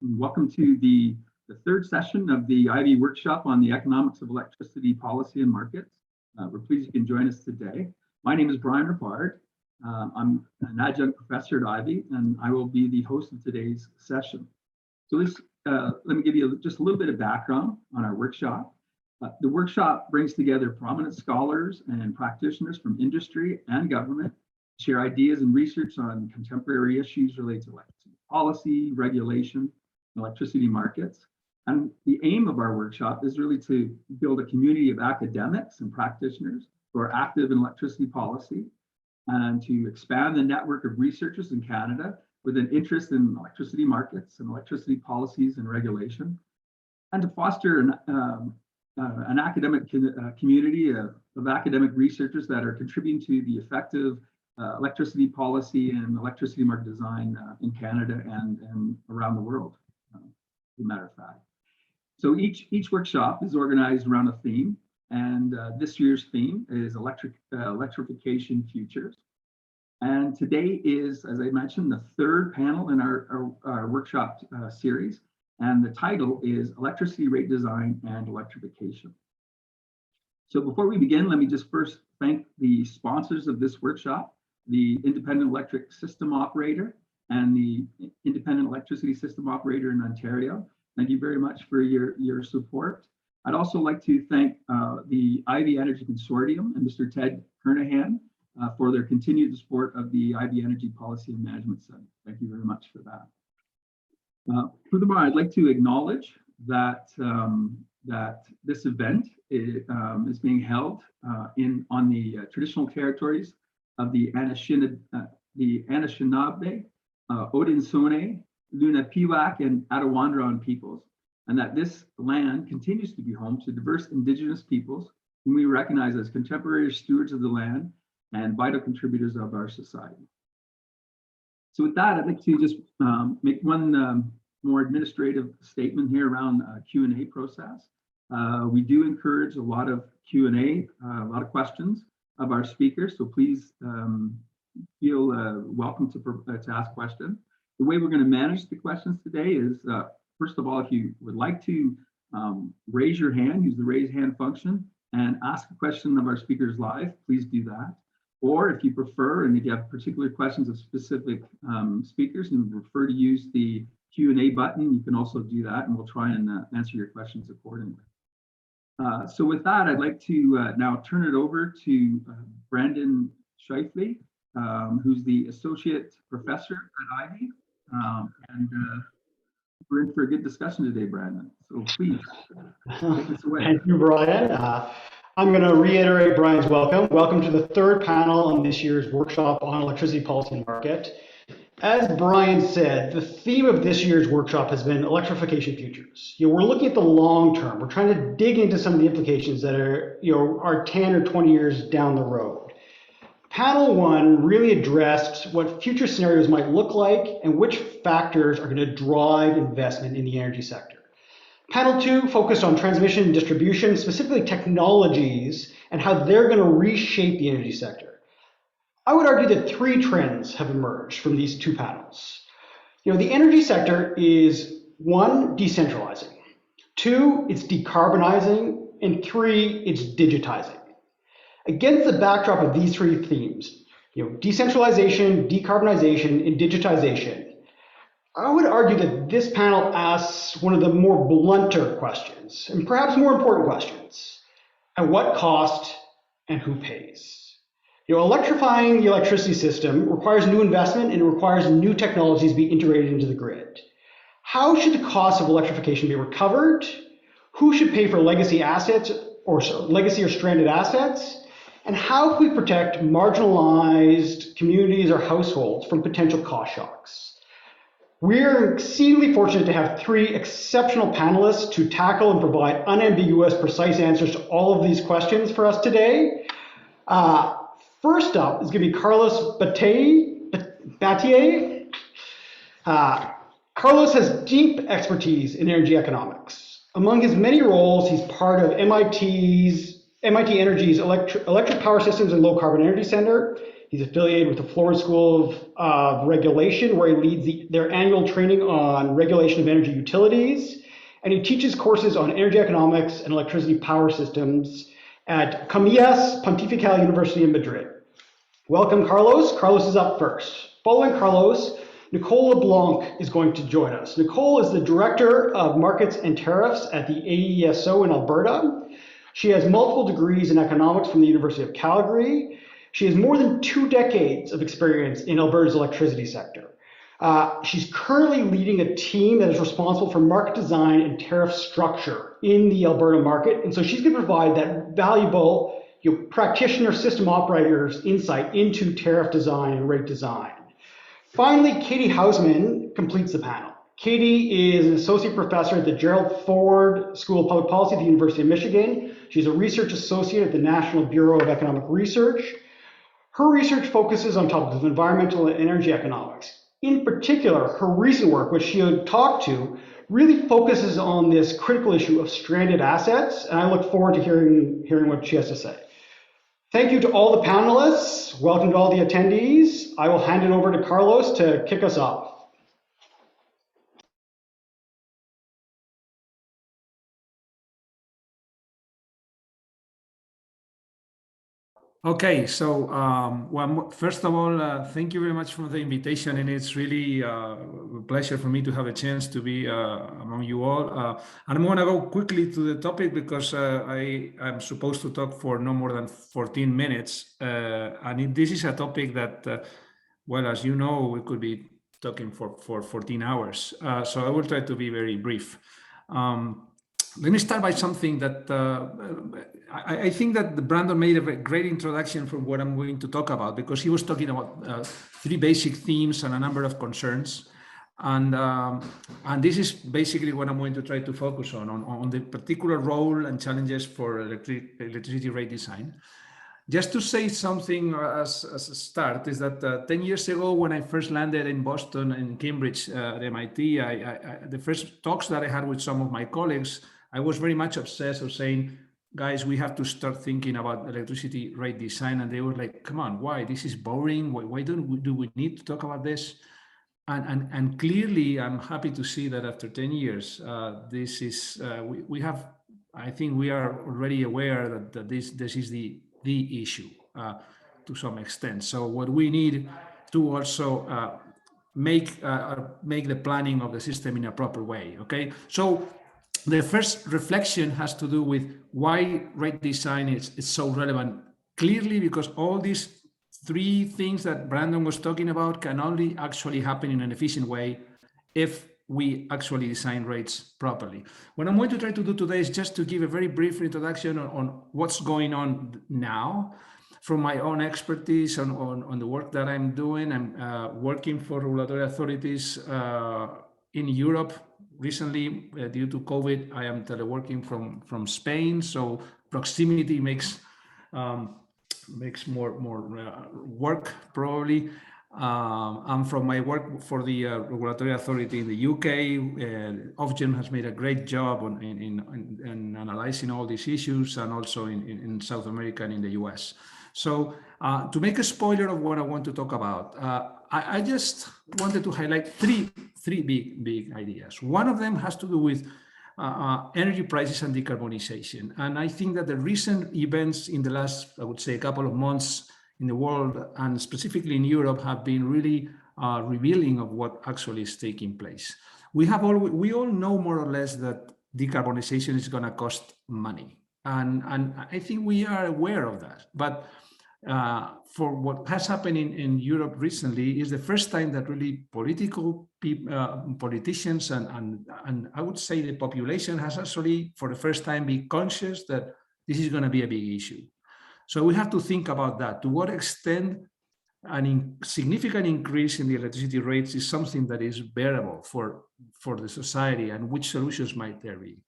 Welcome to the third session of the Ivey workshop on the economics of electricity policy and markets. We're pleased you can join us today. My name is Brian Rivard. I'm an adjunct professor at Ivey, and I will be the host of today's session. So let me give you just a little bit of background on our workshop. The workshop brings together prominent scholars and practitioners from industry and government to share ideas and research on contemporary issues related to electricity policy, regulation, electricity markets. And the aim of our workshop is really to build a community of academics and practitioners who are active in electricity policy and to expand the network of researchers in Canada with an interest in electricity markets and electricity policies and regulation, and to foster an academic community of academic researchers that are contributing to the effective electricity policy and electricity market design in Canada and around the world. As a matter of fact. So each workshop is organized around a theme, and this year's theme is Electrification Futures. And today is, as I mentioned, the third panel in our workshop series, and the title is Electricity Rate Design and Electrification. So before we begin, let me just first thank the sponsors of this workshop, the Independent Electric System Operator and the Independent Electricity System Operator in Ontario. Thank you very much for your support. I'd also like to thank the Ivey Energy Consortium and Mr. Ted Kernahan for their continued support of the Ivey Energy Policy and Management Center. Thank you very much for that. Furthermore, I'd like to acknowledge that this event is being held on the traditional territories of the Anishinaabe, Haudenosaunee, Lenape, and Attawandaron peoples, and that this land continues to be home to diverse Indigenous peoples whom we recognize as contemporary stewards of the land and vital contributors of our society. So with that, I'd like to just make one more administrative statement here around Q&A process. We do encourage a lot of Q&A, a lot of questions of our speakers, so please feel welcome to ask questions. The way we're going to manage the questions today is, first of all, if you would like to raise your hand, use the raise hand function and ask a question of our speakers live, please do that. Or if you prefer, and if you have particular questions of specific speakers and prefer to use the Q&A button, you can also do that, and we'll try and answer your questions accordingly. So with that, I'd like to now turn it over to Brandon Scheifele, who's the Associate Professor at Ivey. And we're in for a good discussion today, Brandon. So please, take us away. Thank you, Brian. I'm going to reiterate Brian's welcome. Welcome to the third panel on this year's workshop on electricity policy and market. As Brian said, the theme of this year's workshop has been electrification futures. We're looking at the long term. We're trying to dig into some of the implications that are 10 or 20 years down the road. Panel one really addressed what future scenarios might look like and which factors are going to drive investment in the energy sector. Panel two focused on transmission and distribution, specifically technologies and how they're going to reshape the energy sector. I would argue that three trends have emerged from these two panels. The energy sector is, one, decentralizing. Two, it's decarbonizing. And three, it's digitizing. Against the backdrop of these three themes, decentralization, decarbonization, and digitization, I would argue that this panel asks one of the more blunter questions, and perhaps more important questions. At what cost and who pays? Electrifying the electricity system requires new investment and it requires new technologies to be integrated into the grid. How should the cost of electrification be recovered? Who should pay for legacy assets or stranded assets? And how can we protect marginalized communities or households from potential cost shocks? We're exceedingly fortunate to have three exceptional panelists to tackle and provide unambiguous, precise answers to all of these questions for us today. First up is going to be Carlos Batlle. Carlos has deep expertise in energy economics. Among his many roles, he's part of MIT Energy's Electric Power Systems and Low Carbon Energy Center. He's affiliated with the Florida School of Regulation, where he leads their annual training on regulation of energy utilities. And he teaches courses on energy economics and electricity power systems at Comillas Pontifical University in Madrid. Welcome, Carlos. Carlos is up first. Following Carlos, Nicole Leblanc is going to join us. Nicole is the Director of Markets and Tariffs at the AESO in Alberta. She has multiple degrees in economics from the University of Calgary. She has more than 2 decades of experience in Alberta's electricity sector. She's currently leading a team that is responsible for market design and tariff structure in the Alberta market. And so she's going to provide that valuable practitioner system operators insight into tariff design and rate design. Finally, Katie Hausman completes the panel. Katie is an associate professor at the Gerald Ford School of Public Policy at the University of Michigan. She's a research associate at the National Bureau of Economic Research. Her research focuses on topics of environmental and energy economics. In particular, her recent work, which she'll talk to, really focuses on this critical issue of stranded assets, and I look forward to hearing what she has to say. Thank you to all the panelists. Welcome to all the attendees. I will hand it over to Carlos to kick us off. Okay, so well, first of all, thank you very much for the invitation, and it's really a pleasure for me to have a chance to be among you all. And I'm going to go quickly to the topic because I'm supposed to talk for no more than 14 minutes. And this is a topic that, well, as you know, we could be talking for 14 hours. So I will try to be very brief. Let me start by something that I think that Brandon made a great introduction for what I'm going to talk about, because he was talking about 3 basic themes and a number of concerns. And this is basically what I'm going to try to focus on the particular role and challenges for electricity rate design. Just to say something as a start is that 10 years ago, when I first landed in Boston and Cambridge at MIT, the first talks that I had with some of my colleagues, I was very much obsessed of saying, guys, we have to start thinking about electricity rate design. And they were like, come on, why? This is boring. Why do we need to talk about this? And clearly, I'm happy to see that after 10 years, this is, we have, I think we are already aware that this is the issue to some extent. So what we need to also make the planning of the system in a proper way, okay? So the first reflection has to do with why rate design is so relevant. Clearly, because all these 3 things that Brandon was talking about can only actually happen in an efficient way if we actually design rates properly. What I'm going to try to do today is just to give a very brief introduction on what's going on now from my own expertise on the work that I'm doing. I'm working for regulatory authorities in Europe. Recently, due to COVID, I am teleworking from Spain, so proximity makes more work probably. And from my work for the regulatory authority in the UK, Ofgem has made a great job in analyzing all these issues, and also in South America and in the US. So to make a spoiler of what I want to talk about, I just wanted to highlight three big ideas. One of them has to do with energy prices and decarbonization. And I think that the recent events in the last, I would say, a couple of months in the world, and specifically in Europe, have been really revealing of what actually is taking place. We all know more or less that decarbonization is going to cost money. And I think we are aware of that. But for what has happened in Europe recently is the first time that really politicians and I would say the population has actually, for the first time, be conscious that this is going to be a big issue. So we have to think about that. To what extent a significant increase in the electricity rates is something that is bearable for the society, and which solutions might there be?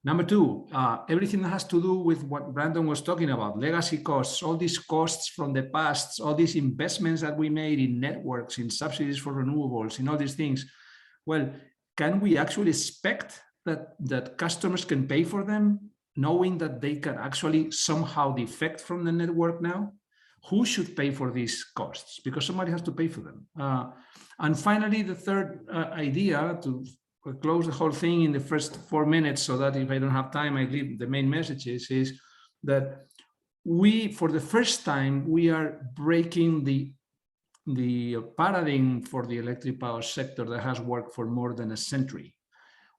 Number 2, everything that has to do with what Brandon was talking about, legacy costs, all these costs from the past, all these investments that we made in networks, in subsidies for renewables, in all these things. Well, can we actually expect that customers can pay for them, knowing that they can actually somehow defect from the network now? who should pay for these costs? Because somebody has to pay for them. And finally, the third idea, to close the whole thing in the first 4 minutes, so that if I don't have time, I leave the main messages, is that we, for the first time, we are breaking the paradigm for the electric power sector that has worked for more than a century,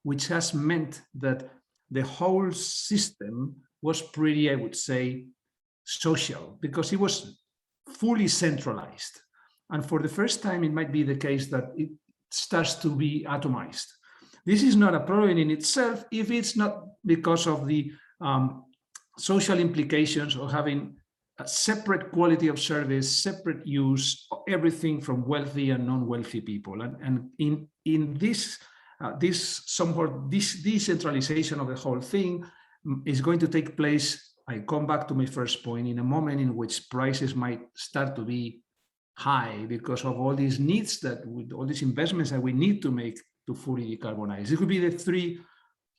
which has meant that the whole system was pretty, I would say, social, because it was fully centralized. And for the first time, it might be the case that it starts to be atomized. This is not a problem in itself if it's not because of the social implications of having a separate quality of service, separate use, everything from wealthy and non-wealthy people. And in this decentralization of the whole thing is going to take place. I come back to my first point, in a moment in which prices might start to be high because of all these needs all these investments that we need to make to fully decarbonize. It could be the three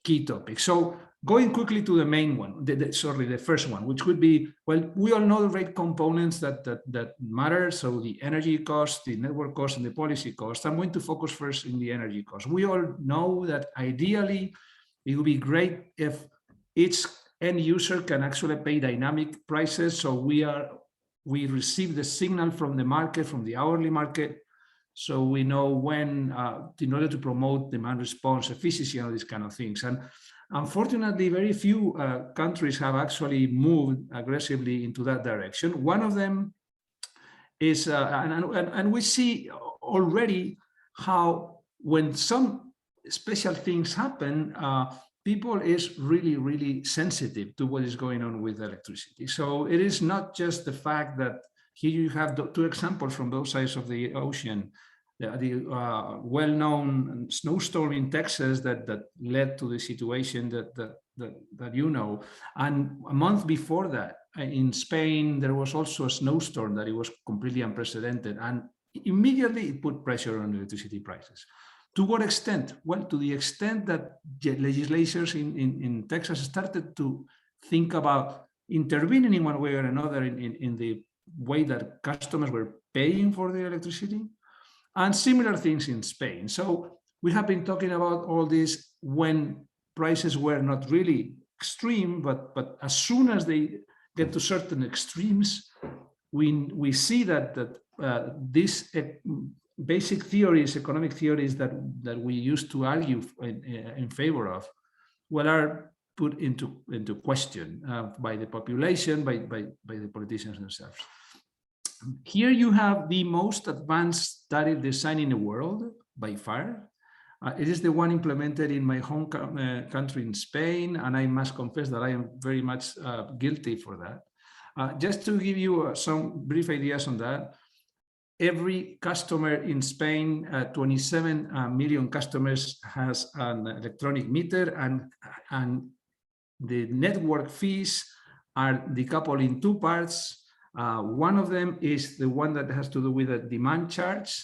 key topics. So going quickly to the main one, the first one, which would be, well, we all know the rate components that matter. So the energy cost, the network cost, and the policy cost. I'm going to focus first in the energy cost. We all know that ideally, it would be great if each end user can actually pay dynamic prices. So we receive the signal from the market, from the hourly market, so we know when, in order to promote demand response, efficiency, and all these kind of things. And unfortunately, very few countries have actually moved aggressively into that direction. One of them is, and we see already how when some special things happen, people is really, really sensitive to what is going on with electricity. So it is not just the fact that here you have two examples from both sides of the ocean. The well-known snowstorm in Texas that led to the situation that you know. And a month before that, in Spain, there was also a snowstorm that it was completely unprecedented. And immediately it put pressure on electricity prices. To what extent? Well, to the extent that legislators in Texas started to think about intervening in one way or another in the way that customers were paying for the electricity, and similar things in Spain. So we have been talking about all this when prices were not really extreme, but as soon as they get to certain extremes, we see that these basic theories, economic theories that we used to argue in favor of, well, are put into question by the population, by the politicians themselves. Here you have the most advanced tariff design in the world by far. It is the one implemented in my home country in Spain, and I must confess that I am very much guilty for that. Just to give you some brief ideas on that, every customer in Spain, 27 million customers, has an electronic meter, and the network fees are decoupled in two parts. One of them is the one that has to do with a demand charge,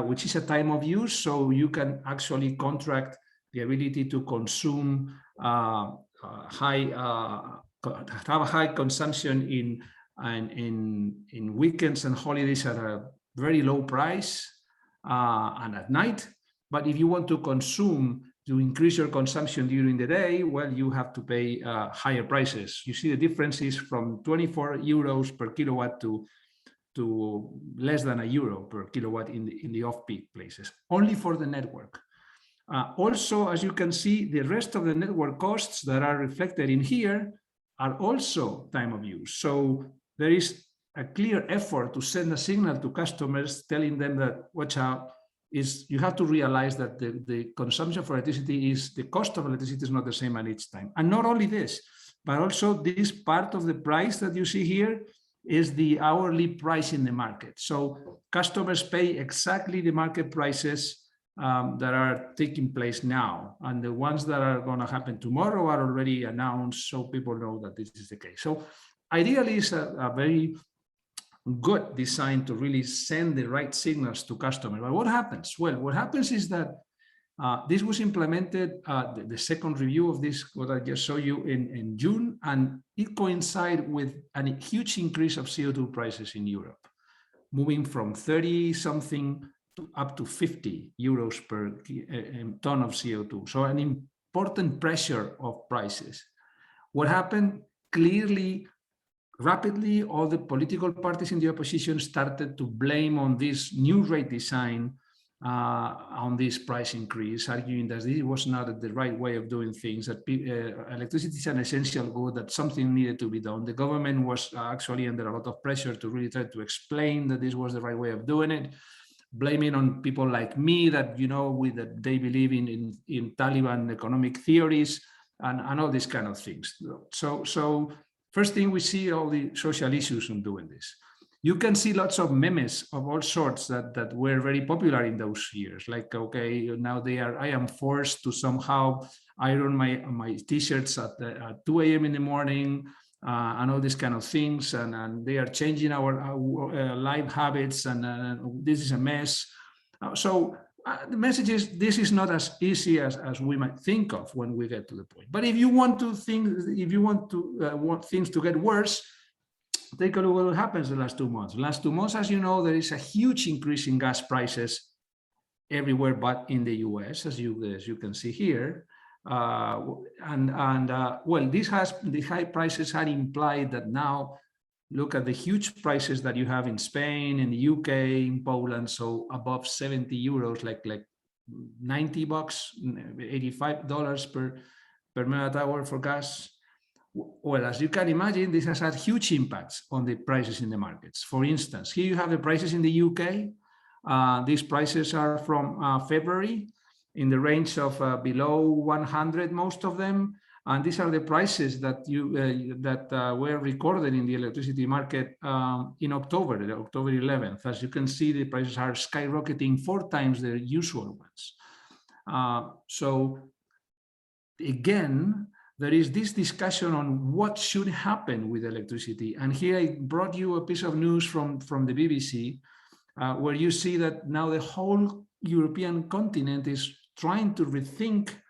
which is a time of use. So you can actually contract the ability to consume have a high consumption in weekends and holidays at a very low price and at night. But if you want to consume, to increase your consumption during the day, well, you have to pay higher prices. You see the differences from 24 euros per kilowatt to less than €1 per kilowatt in the off-peak places, only for the network. Also, as you can see, the rest of the network costs that are reflected in here are also time of use. So there is a clear effort to send a signal to customers telling them that, watch out, you have to realize that the consumption for electricity the cost of electricity is not the same at each time. And not only this, but also this part of the price that you see here is the hourly price in the market. So customers pay exactly the market prices that are taking place now. And the ones that are going to happen tomorrow are already announced, so people know that this is the case. So ideally, it's a very good design to really send the right signals to customers. But what happens? Well, what happens is that This was implemented, the second review of this, what I just showed you in June, and it coincided with a huge increase of CO2 prices in Europe, moving from 30 something up to 50 euros per ton of CO2. So an important pressure of prices. What happened? Clearly, rapidly, all the political parties in the opposition started to blame on this new rate design on this price increase, arguing that this was not the right way of doing things, that electricity is an essential good, that something needed to be done. The government was actually under a lot of pressure to really try to explain that this was the right way of doing it, blaming on people like me that, you know, that they believe in Taliban economic theories and all these kind of things. So first thing, we see all the social issues in doing this. You can see lots of memes of all sorts that were very popular in those years. Like, okay, now I am forced to somehow iron my t-shirts at 2 a.m. in the morning, and all these kind of things. And they are changing our life habits, and this is a mess. So the message is, this is not as easy as we might think of when we get to the point. But if you want things to get worse, take a look at what happens the last 2 months. The last 2 months, as you know, there is a huge increase in gas prices everywhere but in the US, as you can see here. Well, the high prices had implied that now, look at the huge prices that you have in Spain, in the UK, in Poland, so above 70 euros, like $90, $85 per megawatt hour for gas. Well, as you can imagine, this has had huge impacts on the prices in the markets. For instance, here you have the prices in the UK. These prices are from February, in the range of below 100, most of them. And these are the prices that were recorded in the electricity market in October 11th. As you can see, the prices are skyrocketing 4 times their usual ones. So again, there is this discussion on what should happen with electricity. And here I brought you a piece of news from the BBC, where you see that now the whole European continent is trying to rethink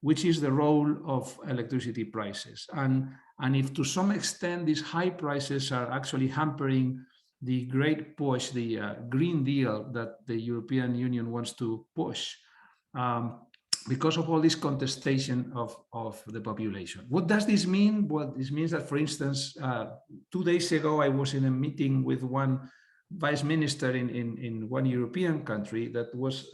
which is the role of electricity prices. And if to some extent these high prices are actually hampering the great push, the Green Deal that the European Union wants to push, because of all this contestation of the population. What does this mean? Well, this means that, for instance, 2 days ago, I was in a meeting with one vice minister in one European country that was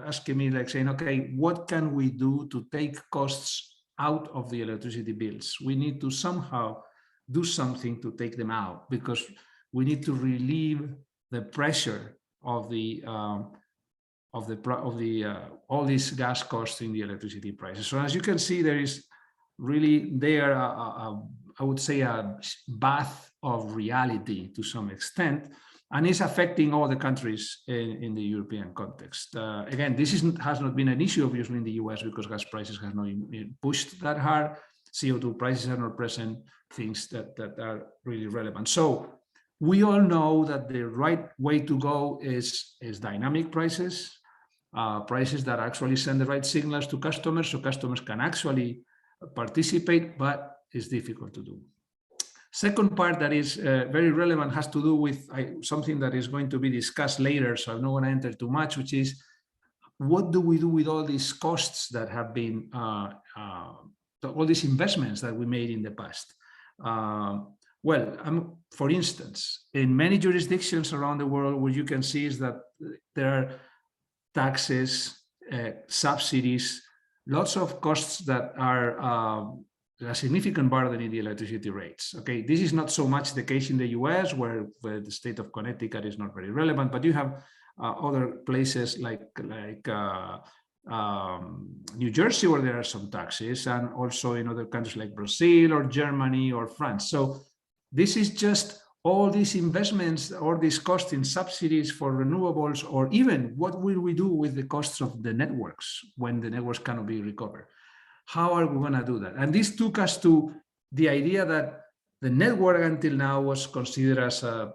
asking me, like, saying, okay, what can we do to take costs out of the electricity bills? We need to somehow do something to take them out, because we need to relieve the pressure of all these gas costs in the electricity prices. So as you can see, there is really I would say a bath of reality to some extent, and it's affecting all the countries in the European context. Again, this has not been an issue, obviously, in the US, because gas prices have not been pushed that hard. CO2 prices are not present, things that are really relevant. So we all know that the right way to go is dynamic prices. Prices that actually send the right signals to customers, so customers can actually participate, but it's difficult to do. Second part that is very relevant has to do with something that is going to be discussed later, so I'm not going to enter too much, which is, what do we do with all these costs that have been, all these investments that we made in the past? For instance, in many jurisdictions around the world, what you can see is that there are taxes, subsidies, lots of costs that are a significant burden in the electricity rates. Okay, this is not so much the case in the US, where the state of Connecticut is not very relevant, but you have other places like New Jersey, where there are some taxes, and also in other countries like Brazil or Germany or France. So this is just all these investments or these costs in subsidies for renewables, or even what will we do with the costs of the networks when the networks cannot be recovered? How are we going to do that? And this took us to the idea that the network until now was considered as a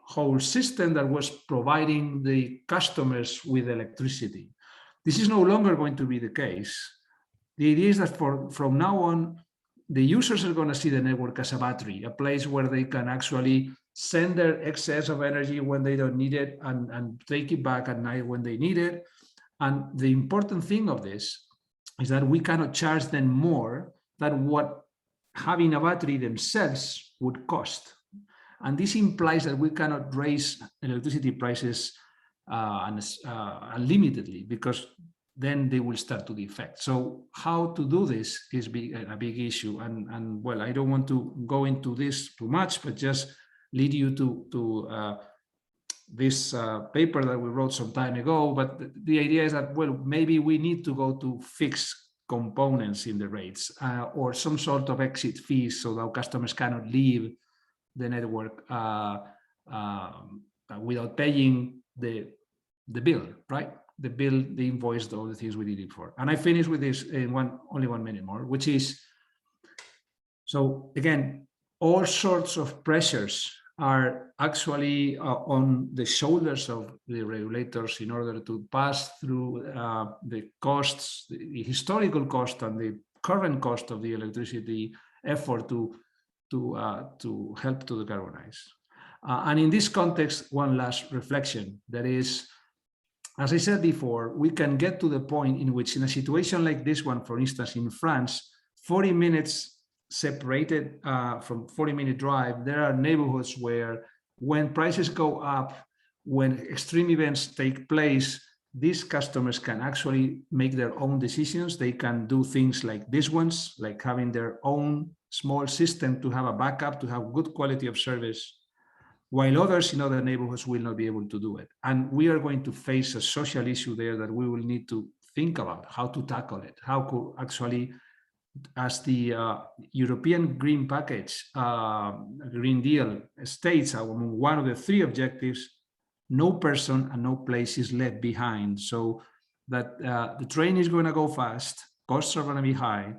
whole system that was providing the customers with electricity. This is no longer going to be the case. The idea is that from now on, the users are going to see the network as a battery, a place where they can actually send their excess of energy when they don't need it and take it back at night when they need it. And the important thing of this is that we cannot charge them more than what having a battery themselves would cost. And this implies that we cannot raise electricity prices unlimitedly, because then they will start to defect. So how to do this is a big issue. And well, I don't want to go into this too much, but just lead you to this paper that we wrote some time ago. But the idea is that, well, maybe we need to go to fixed components in the rates or some sort of exit fees so that customers cannot leave the network without paying the bill, right? The bill, the invoice, all the things we did it for. And I finish with this in only 1 minute more, which is, so again, all sorts of pressures are actually on the shoulders of the regulators in order to pass through the costs, the historical cost and the current cost of the electricity effort to help to decarbonize. And in this context, one last reflection, that is, as I said before, we can get to the point in which, in a situation like this one, for instance, in France, 40 minutes separated from 40-minute drive, there are neighborhoods where when prices go up, when extreme events take place, these customers can actually make their own decisions. They can do things like these ones, like having their own small system to have a backup, to have good quality of service, while others in other neighborhoods will not be able to do it. And we are going to face a social issue there that we will need to think about how to tackle it, how could actually, as the European Green Package, Green Deal states, one of the 3 objectives, no person and no place is left behind. So that the train is going to go fast, costs are going to be high,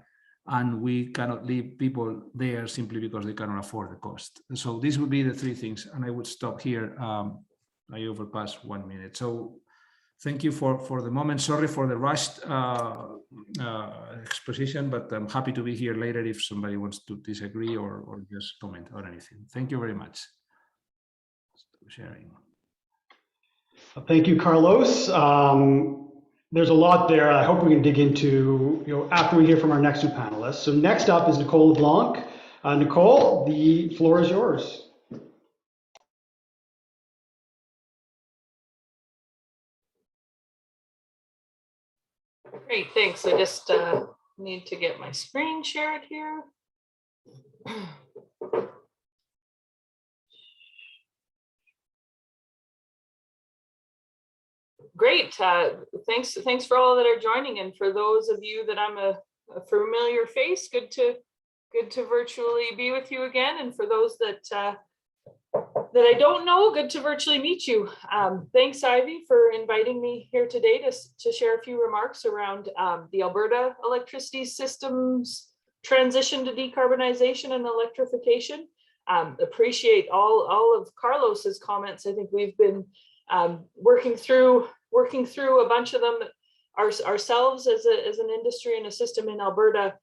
and we cannot leave people there simply because they cannot afford the cost. So these would be the 3 things, and I would stop here. I overpassed 1 minute. So thank you for the moment. Sorry for the rushed exposition, but I'm happy to be here later if somebody wants to disagree or just comment on anything. Thank you very much. Stop sharing. Thank you, Carlos. There's a lot there I hope we can dig into, after we hear from our next 2 panelists. So next up is Nicole Leblanc. Nicole, the floor is yours. Great, thanks. I just need to get my screen shared here. Great, thanks for all that are joining, and for those of you that I'm a familiar face, good to virtually be with you again, and for those that I don't know, good to virtually meet you. Thanks, Ivey, for inviting me here today to share a few remarks around the Alberta electricity systems transition to decarbonization and electrification. Appreciate all of Carlos's comments. I think we've been working through a bunch of them ourselves as an industry and a system in Alberta.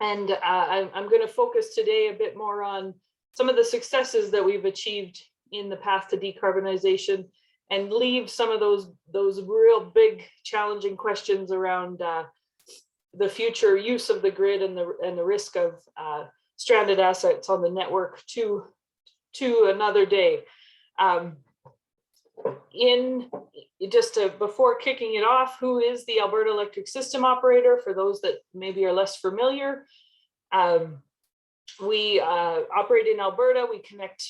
And I'm going to focus today a bit more on some of the successes that we've achieved in the path to decarbonization, and leave some of those real big challenging questions around the future use of the grid and the risk of stranded assets on the network to another day. Before kicking it off, who is the Alberta Electric System Operator? For those that maybe are less familiar, we operate in Alberta. We connect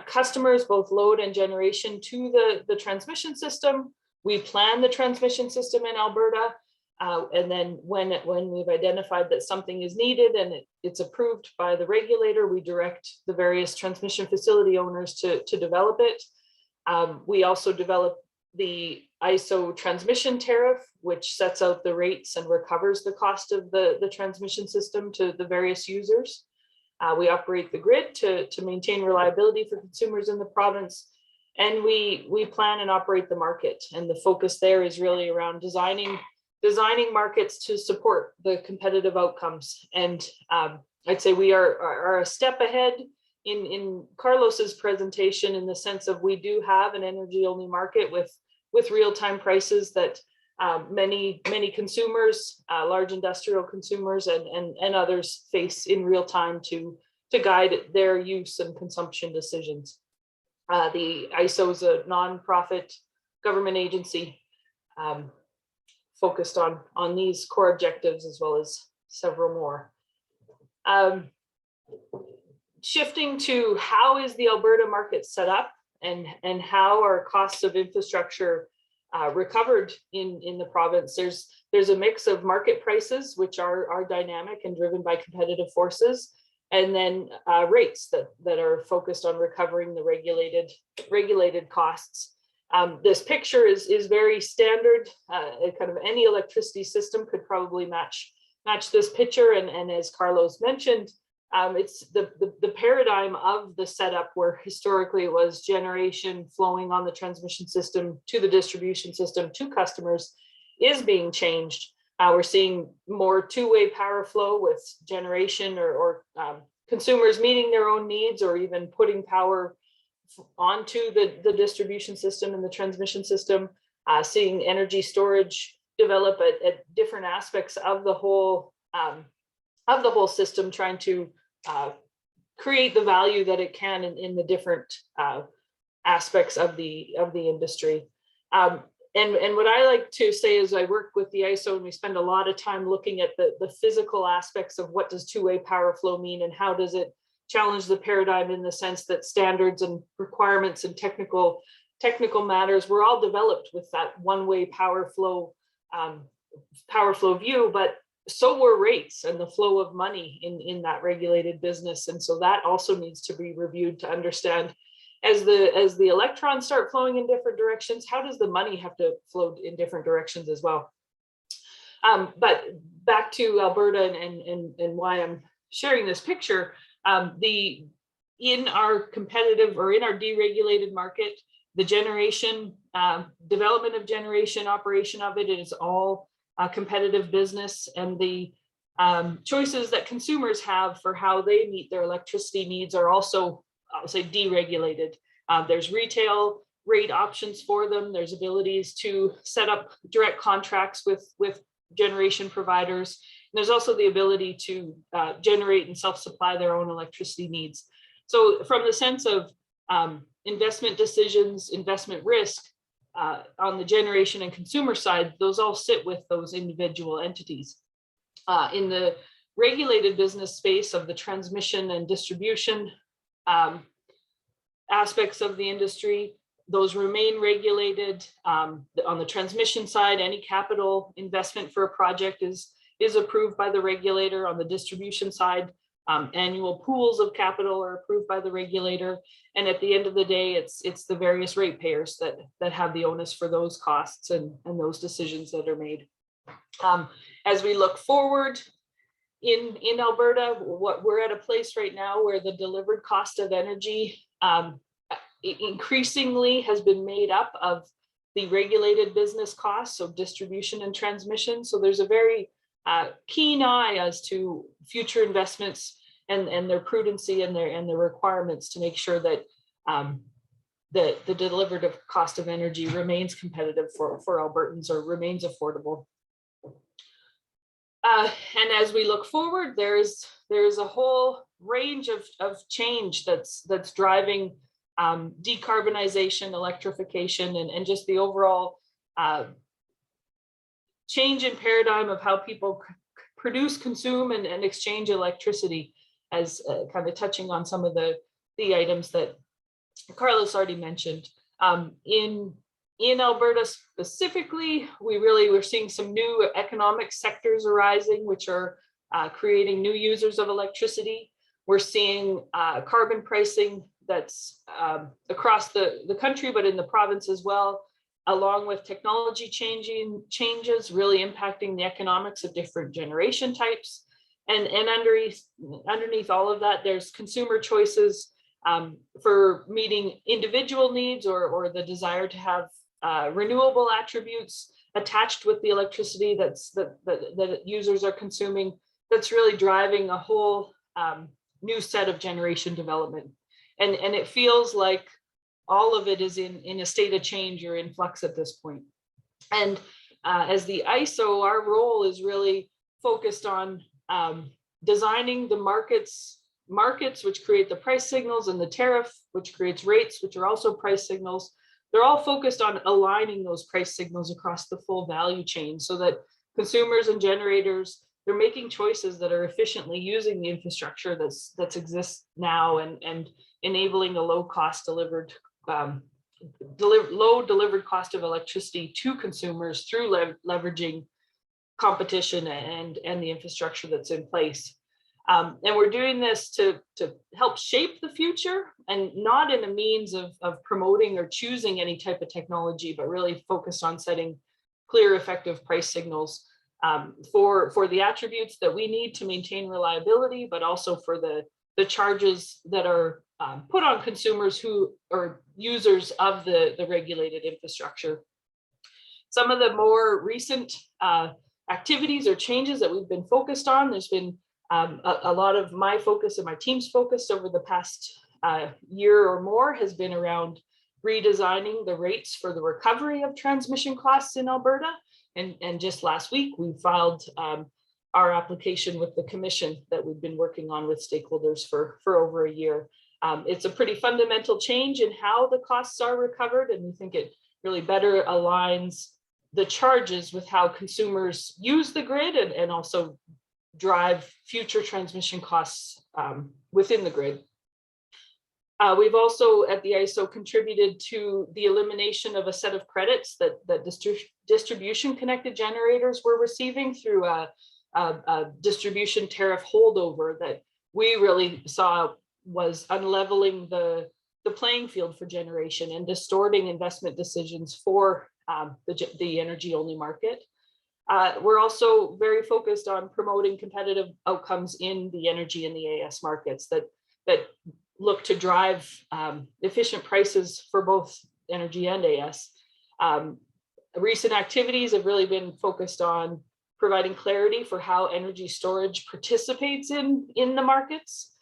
customers, both load and generation, to the transmission system. We plan the transmission system in Alberta. And then when we've identified that something is needed and it's approved by the regulator, we direct the various transmission facility owners to develop it. We also develop the ISO transmission tariff, which sets out the rates and recovers the cost of the transmission system to the various users. We operate the grid to maintain reliability for consumers in the province, and we plan and operate the market. And the focus there is really around designing designing markets to support the competitive outcomes. And I'd say we are a step ahead in Carlos's presentation, in the sense of we do have an energy only market with real-time prices that many consumers, large industrial consumers and others face in real time to guide their use and consumption decisions. The ISO is a nonprofit government agency focused on these core objectives, as well as several more. Shifting to how is the Alberta market set up, and how are costs of infrastructure recovered in the province. There's a mix of market prices, which are dynamic and driven by competitive forces, and then rates that are focused on recovering the regulated costs. This picture is very standard. Kind of any electricity system could probably match this picture. And as Carlos mentioned, it's the paradigm of the setup, where historically it was generation flowing on the transmission system to the distribution system to customers, is being changed. We're seeing more two-way power flow with generation or consumers meeting their own needs, or even putting power onto the distribution system and the transmission system, seeing energy storage develop at different aspects of the whole system, trying to create the value that it can in the different aspects of the industry. And what I like to say is, I work with the ISO, and we spend a lot of time looking at the physical aspects of what does two-way power flow mean, and how does it challenge the paradigm, in the sense that standards and requirements and technical matters were all developed with that one-way power flow view, but so were rates and the flow of money in that regulated business. And so that also needs to be reviewed to understand, as the electrons start flowing in different directions, how does the money have to flow in different directions as well? But back to Alberta and why I'm sharing this picture. In our competitive, or in our deregulated market, the generation, development of generation, operation of it is all competitive business, and the choices that consumers have for how they meet their electricity needs are also, I would say, deregulated. There's retail rate options for them. There's abilities to set up direct contracts with generation providers. And there's also the ability to generate and self-supply their own electricity needs. So from the sense of investment decisions, investment risk, on the generation and consumer side, those all sit with those individual entities. In the regulated business space of the transmission and distribution aspects of the industry, those remain regulated. On the transmission side, any capital investment for a project is approved by the regulator. On the distribution side, annual pools of capital are approved by the regulator. And at the end of the day, it's the various ratepayers that have the onus for those costs and those decisions that are made. As we look forward in Alberta, we're at a place right now where the delivered cost of energy increasingly has been made up of the regulated business costs, so distribution and transmission. So there's a very keen eye as to future investments and their prudency and their requirements to make sure that the delivered cost of energy remains competitive for Albertans, or remains affordable. And as we look forward, there's a whole range of change that's driving decarbonization, electrification, and just the overall change in paradigm of how people produce, consume, and exchange electricity, as kind of touching on some of the items that Carlos already mentioned. In Alberta specifically, we're seeing some new economic sectors arising, which are creating new users of electricity. We're seeing carbon pricing that's across the country, but in the province as well, along with technology changes really impacting the economics of different generation types. And underneath all of that, there's consumer choices for meeting individual needs, or the desire to have renewable attributes, attached with the electricity that users are consuming, that's really driving a whole new set of generation development. And it feels like all of it is in a state of change or in flux at this point. And as the ISO, our role is really focused on designing the markets which create the price signals, and the tariff which creates rates, which are also price signals. They're all focused on aligning those price signals across the full value chain so that consumers and generators, they're making choices that are efficiently using the infrastructure that exists now and enabling a low delivered cost of electricity to consumers through leveraging competition and the infrastructure that's in place. And we're doing this to help shape the future, and not in a means of promoting or choosing any type of technology, but really focused on setting clear, effective price signals for the attributes that we need to maintain reliability, but also for the charges that are put on consumers who are users of the regulated infrastructure. Some of the more recent activities or changes that we've been focused on, there's been a lot of my focus and my team's focus over the past year or more has been around redesigning the rates for the recovery of transmission costs in Alberta. And just last week, we filed our application with the commission that we've been working on with stakeholders for over a year. It's a pretty fundamental change in how the costs are recovered, and we think it really better aligns the charges with how consumers use the grid and also drive future transmission costs within the grid. We've also at the ISO contributed to the elimination of a set of credits that distribution connected generators were receiving through a distribution tariff holdover that we really saw was unleveling the playing field for generation and distorting investment decisions for the energy only market. We're also very focused on promoting competitive outcomes in the energy and the AS markets that look to drive efficient prices for both energy and AS. Recent activities have really been focused on providing clarity for how energy storage participates in the markets.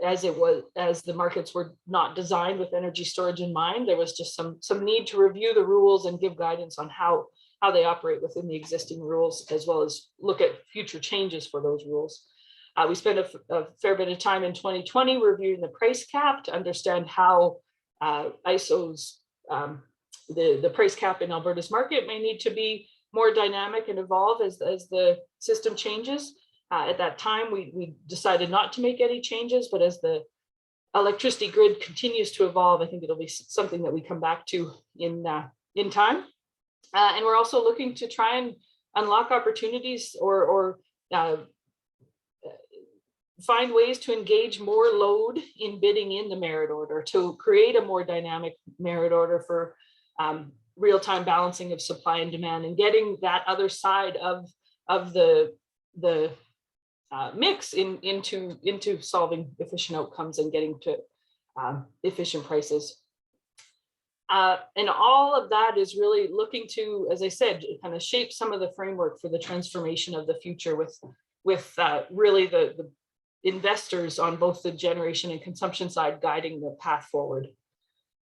As the markets were not designed with energy storage in mind, there was just some need to review the rules and give guidance on how they operate within the existing rules, as well as look at future changes for those rules. We spent a fair bit of time in 2020 reviewing the price cap to understand how ISO's, the price cap in Alberta's market may need to be more dynamic and evolve as the system changes. At that time, we decided not to make any changes, but as the electricity grid continues to evolve, I think it'll be something that we come back to in time. And we're also looking to try and unlock opportunities or find ways to engage more load in bidding in the merit order to create a more dynamic merit order for real-time balancing of supply and demand, and getting that other side of the mix into solving efficient outcomes and getting to efficient prices. And all of that is really looking to, as I said, kind of shape some of the framework for the transformation of the future with really the investors on both the generation and consumption side guiding the path forward.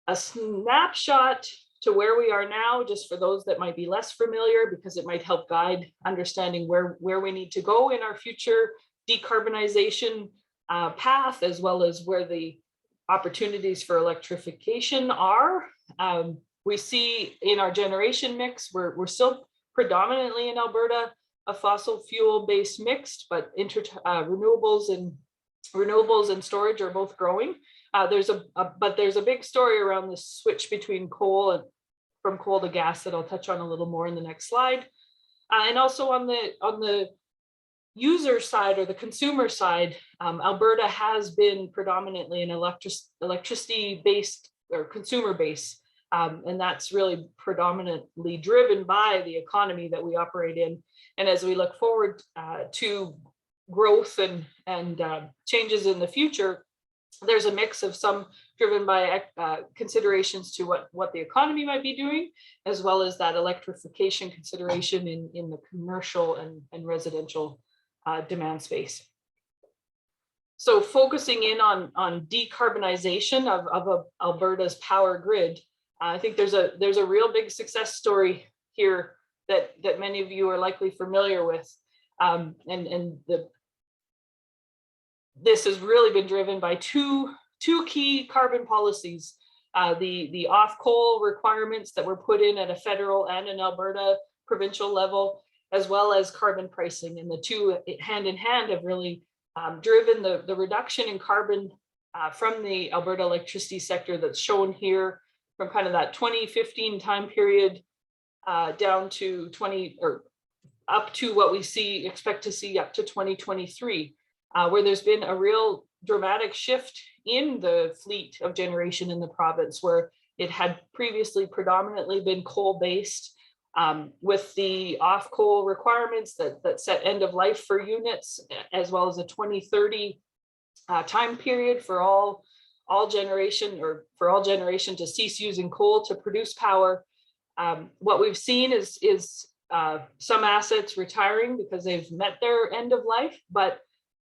A snapshot to where we are now, just for those that might be less familiar, because it might help guide understanding where we need to go in our future decarbonization path, as well as where the opportunities for electrification are. We see in our generation mix, we're still predominantly in Alberta a fossil fuel based mixed, but renewables and storage are both growing. But there's a big story around the switch between from coal to gas that I'll touch on a little more in the next slide. And also on the user side or the consumer side, Alberta has been predominantly an electricity based or consumer base. And that's really predominantly driven by the economy that we operate in. And as we look forward to growth and changes in the future, There's a mix of some driven by considerations to what the economy might be doing, as well as that electrification consideration in the commercial and residential demand space. So focusing in on decarbonization of Alberta's power grid, I think there's a real big success story here that many of you are likely familiar with, this has really been driven by two key carbon policies: the off coal requirements that were put in at a federal and an Alberta provincial level, as well as carbon pricing, and the two hand in hand have really driven the reduction in carbon from the Alberta electricity sector that's shown here from kind of that 2015 time period down to up to what we expect to see up to 2023, where there's been a real dramatic shift in the fleet of generation in the province, where it had previously predominantly been coal-based, with the off-coal requirements that set end of life for units, as well as a 2030 time period for all generation to cease using coal to produce power. What we've seen is some assets retiring because they've met their end of life, but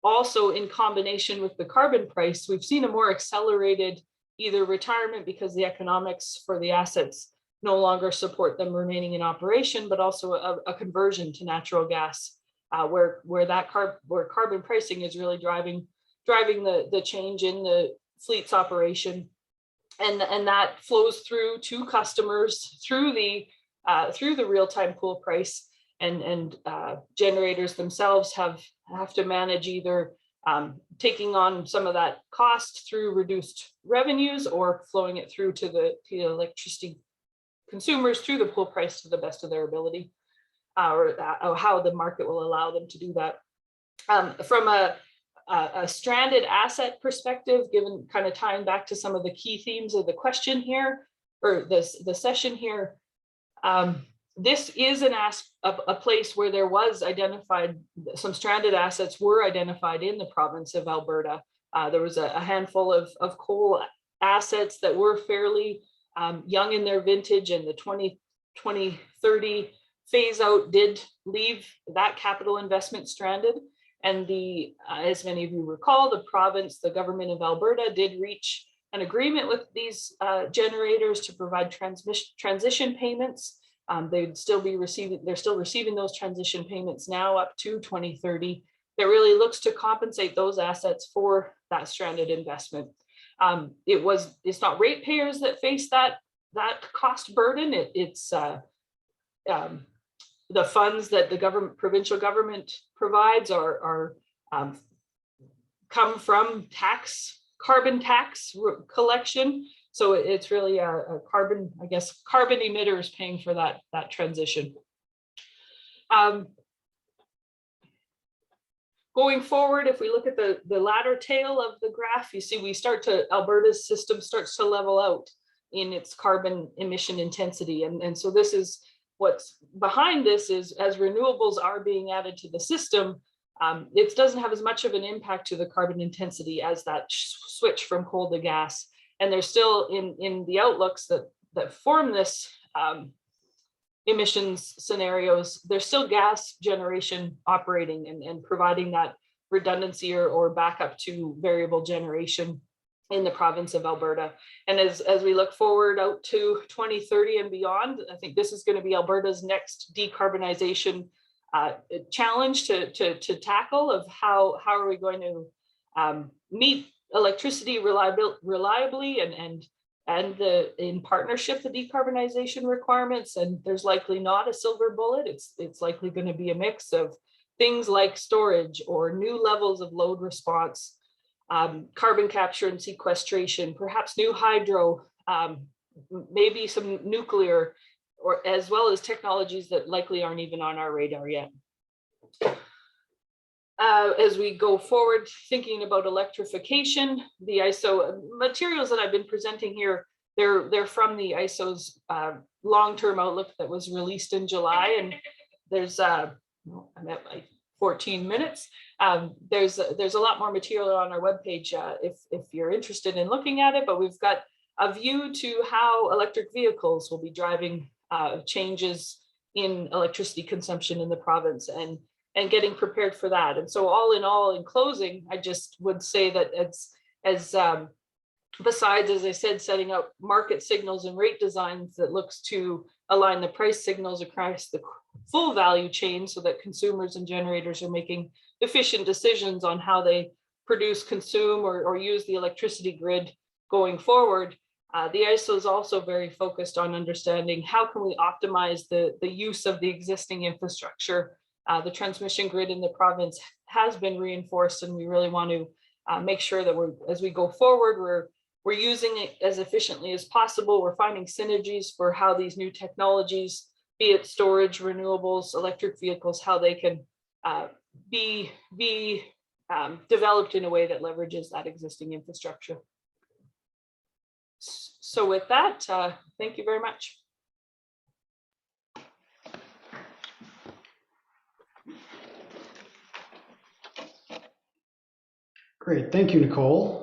also in combination with the carbon price, we've seen a more accelerated either retirement because the economics for the assets no longer support them remaining in operation, but also a conversion to natural gas, where carbon pricing is really driving the change in the fleet's operation, and that flows through to customers through the real-time pool price, and generators themselves have to manage either taking on some of that cost through reduced revenues or flowing it through to the electricity consumers through the pool price to the best of their ability, or how the market will allow them to do that. From a stranded asset perspective, given kind of tying back to some of the key themes of the question here, or the session here, this is a place where there was identified, some stranded assets were identified in the province of Alberta. There was a handful of coal assets that were fairly young in their vintage, and the 2030 phase out did leave that capital investment stranded. And as many of you recall, the government of Alberta did reach an agreement with these generators to provide transition payments. They're still receiving those transition payments now up to 2030. That really looks to compensate those assets for that stranded investment. It's not ratepayers that face that cost burden. It's the funds that the provincial government provides come from carbon tax collection. So it's really a carbon emitters paying for that transition. Going forward, if we look at the latter tail of the graph, you see Alberta's system starts to level out in its carbon emission intensity. And so this is what's behind this is, as renewables are being added to the system, it doesn't have as much of an impact to the carbon intensity as that switch from coal to gas. And there's still in the outlooks that form this emissions scenarios, there's still gas generation operating and providing that redundancy or backup to variable generation in the province of Alberta. And as we look forward out to 2030 and beyond, I think this is going to be Alberta's next decarbonization challenge to tackle, of how are we going to meet electricity reliably and in partnership the decarbonization requirements. And there's likely not a silver bullet. It's likely going to be a mix of things like storage or new levels of load response, carbon capture and sequestration, perhaps new hydro, maybe some nuclear, or as well as technologies that likely aren't even on our radar yet. As we go forward, thinking about electrification, the ISO materials that I've been presenting here, they're from the ISO's long-term outlook that was released in July. And there's, I 14 minutes. There's a lot more material on our webpage if you're interested in looking at it, but we've got a view to how electric vehicles will be driving changes in electricity consumption in the province and getting prepared for that. And so all, in closing, I just would say that besides, as I said, setting up market signals and rate designs that looks to align the price signals across the full value chain so that consumers and generators are making efficient decisions on how they produce, consume, or use the electricity grid going forward. The ISO is also very focused on understanding how can we optimize the use of the existing infrastructure. The transmission grid in the province has been reinforced, and we really want to make sure that as we go forward, we're using it as efficiently as possible. We're finding synergies for how these new technologies, be it storage, renewables, electric vehicles, how they can be developed in a way that leverages that existing infrastructure. So with that, thank you very much. Great, thank you, Nicole.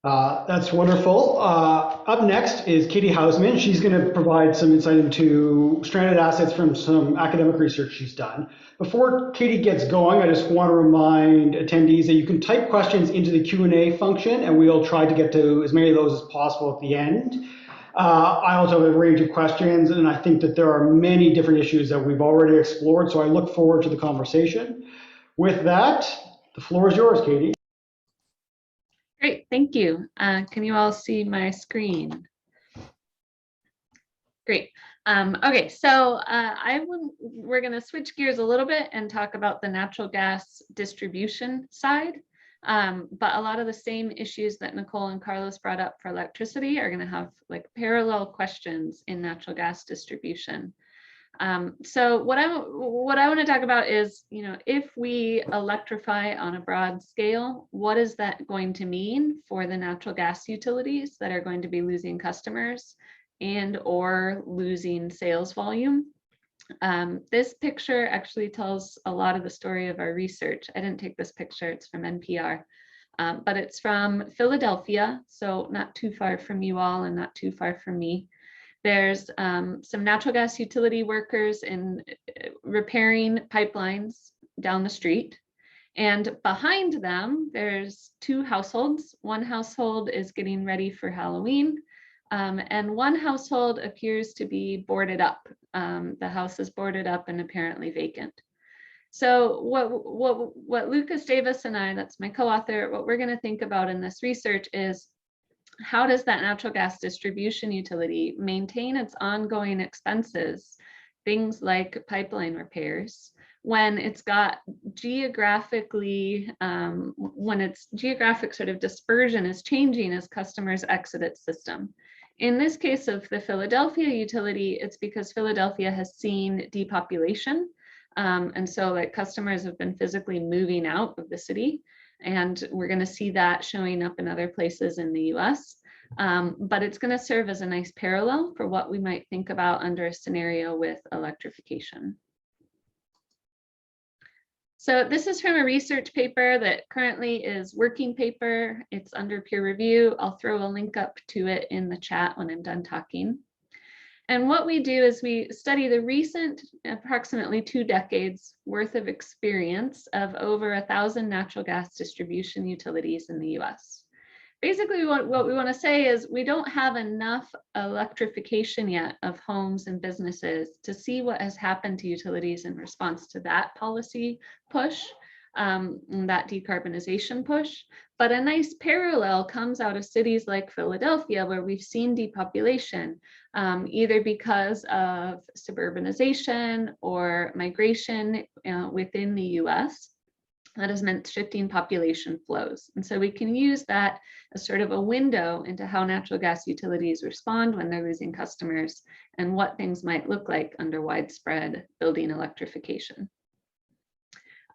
That's wonderful. Up next is Katie Hausman. She's going to provide some insight into stranded assets from some academic research she's done. Before Katie gets going, I just want to remind attendees that you can type questions into the Q&A function, and we'll try to get to as many of those as possible at the end. I also have a range of questions, and I think that there are many different issues that we've already explored, so I look forward to the conversation. With that, the floor is yours, Katie. Great, thank you. Can you all see my screen? Great. Okay, so we're going to switch gears a little bit and talk about the natural gas distribution side. But a lot of the same issues that Nicole and Carlos brought up for electricity are going to have like parallel questions in natural gas distribution. So what I want to talk about is, if we electrify on a broad scale, what is that going to mean for the natural gas utilities that are going to be losing customers and or losing sales volume? This picture actually tells a lot of the story of our research. I didn't take this picture, it's from NPR, but it's from Philadelphia, so not too far from you all and not too far from me. There's some natural gas utility workers in repairing pipelines down the street. And behind them, there's two households. One household is getting ready for Halloween, and one household appears to be boarded up. The house is boarded up and apparently vacant. So what Lucas Davis and I, that's my co-author, what we're going to think about in this research is, how does that natural gas distribution utility maintain its ongoing expenses, things like pipeline repairs, when it's got geographically, when its geographic sort of dispersion is changing as customers exit its system? In this case of the Philadelphia utility, it's because Philadelphia has seen depopulation. And so like customers have been physically moving out of the city. And we're going to see that showing up in other places in the US. But it's going to serve as a nice parallel for what we might think about under a scenario with electrification. So this is from a research paper that currently is working paper. It's under peer review. I'll throw a link up to it in the chat when I'm done talking. And what we do is we study the recent approximately 2 decades worth of experience of over 1,000 natural gas distribution utilities in the US. Basically, what we want to say is we don't have enough electrification yet of homes and businesses to see what has happened to utilities in response to that policy push, that decarbonization push. But a nice parallel comes out of cities like Philadelphia, where we've seen depopulation, either because of suburbanization or migration within the US. That has meant shifting population flows. And so we can use that as sort of a window into how natural gas utilities respond when they're losing customers and what things might look like under widespread building electrification.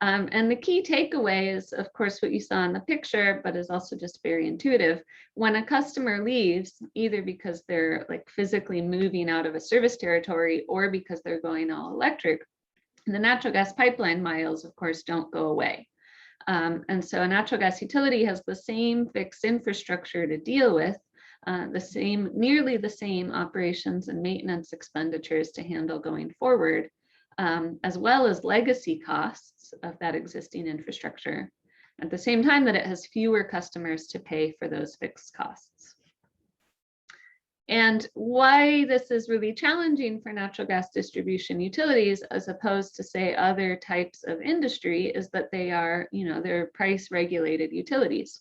And the key takeaway is, of course, what you saw in the picture, but is also just very intuitive. When a customer leaves, either because they're like physically moving out of a service territory or because they're going all electric, The natural gas pipeline miles, of course, don't go away. And so a natural gas utility has the same fixed infrastructure to deal with, nearly the same operations and maintenance expenditures to handle going forward, as well as legacy costs of that existing infrastructure, at the same time that it has fewer customers to pay for those fixed costs. And why this is really challenging for natural gas distribution utilities, as opposed to, say, other types of industry, is that they are, they're price regulated utilities.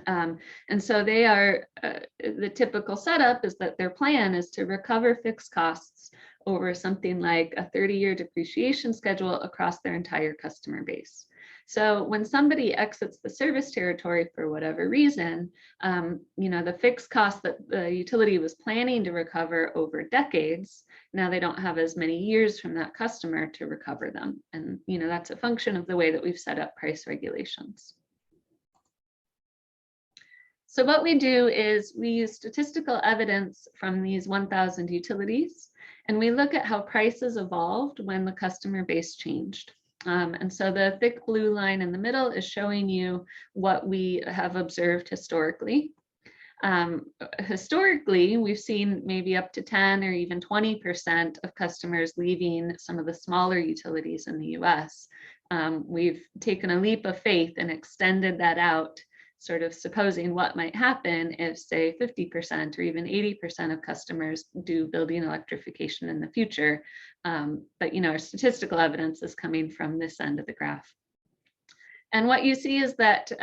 And so they are, the typical setup is that their plan is to recover fixed costs over something like a 30-year depreciation schedule across their entire customer base. So when somebody exits the service territory for whatever reason, the fixed cost that the utility was planning to recover over decades, now they don't have as many years from that customer to recover them. And that's a function of the way that we've set up price regulations. So what we do is we use statistical evidence from these 1,000 utilities, and we look at how prices evolved when the customer base changed. And so the thick blue line in the middle is showing you what we have observed historically. Historically, we've seen maybe up to 10 or even 20% of customers leaving some of the smaller utilities in the US. We've taken a leap of faith and extended that out, sort of supposing what might happen if, say, 50% or even 80% of customers do building electrification in the future. But our statistical evidence is coming from this end of the graph. And what you see is that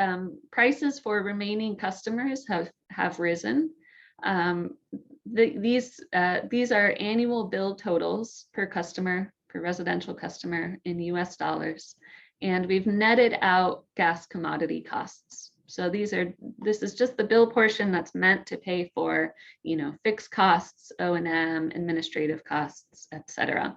prices for remaining customers have risen. These are annual bill totals per customer, per residential customer in US dollars. And we've netted out gas commodity costs. So this is just the bill portion that's meant to pay for, fixed costs, O&M, administrative costs, etc.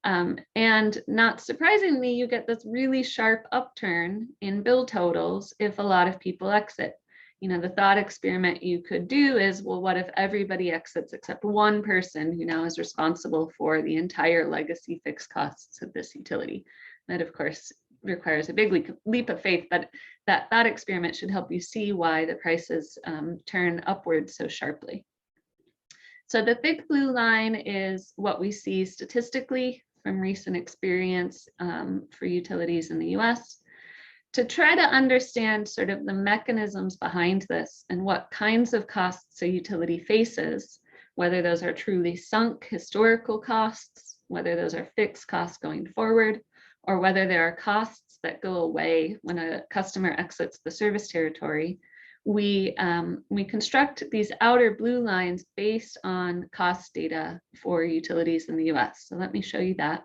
And not surprisingly, you get this really sharp upturn in bill totals if a lot of people exit. The thought experiment you could do is, well, what if everybody exits except one person who now is responsible for the entire legacy fixed costs of this utility? That, of course, requires a big leap of faith, but that thought experiment should help you see why the prices turn upward so sharply. So the thick blue line is what we see statistically from recent experience for utilities in the US. To try to understand sort of the mechanisms behind this and what kinds of costs a utility faces, whether those are truly sunk historical costs, whether those are fixed costs going forward, or whether there are costs that go away when a customer exits the service territory, we construct these outer blue lines based on cost data for utilities in the US. So let me show you that.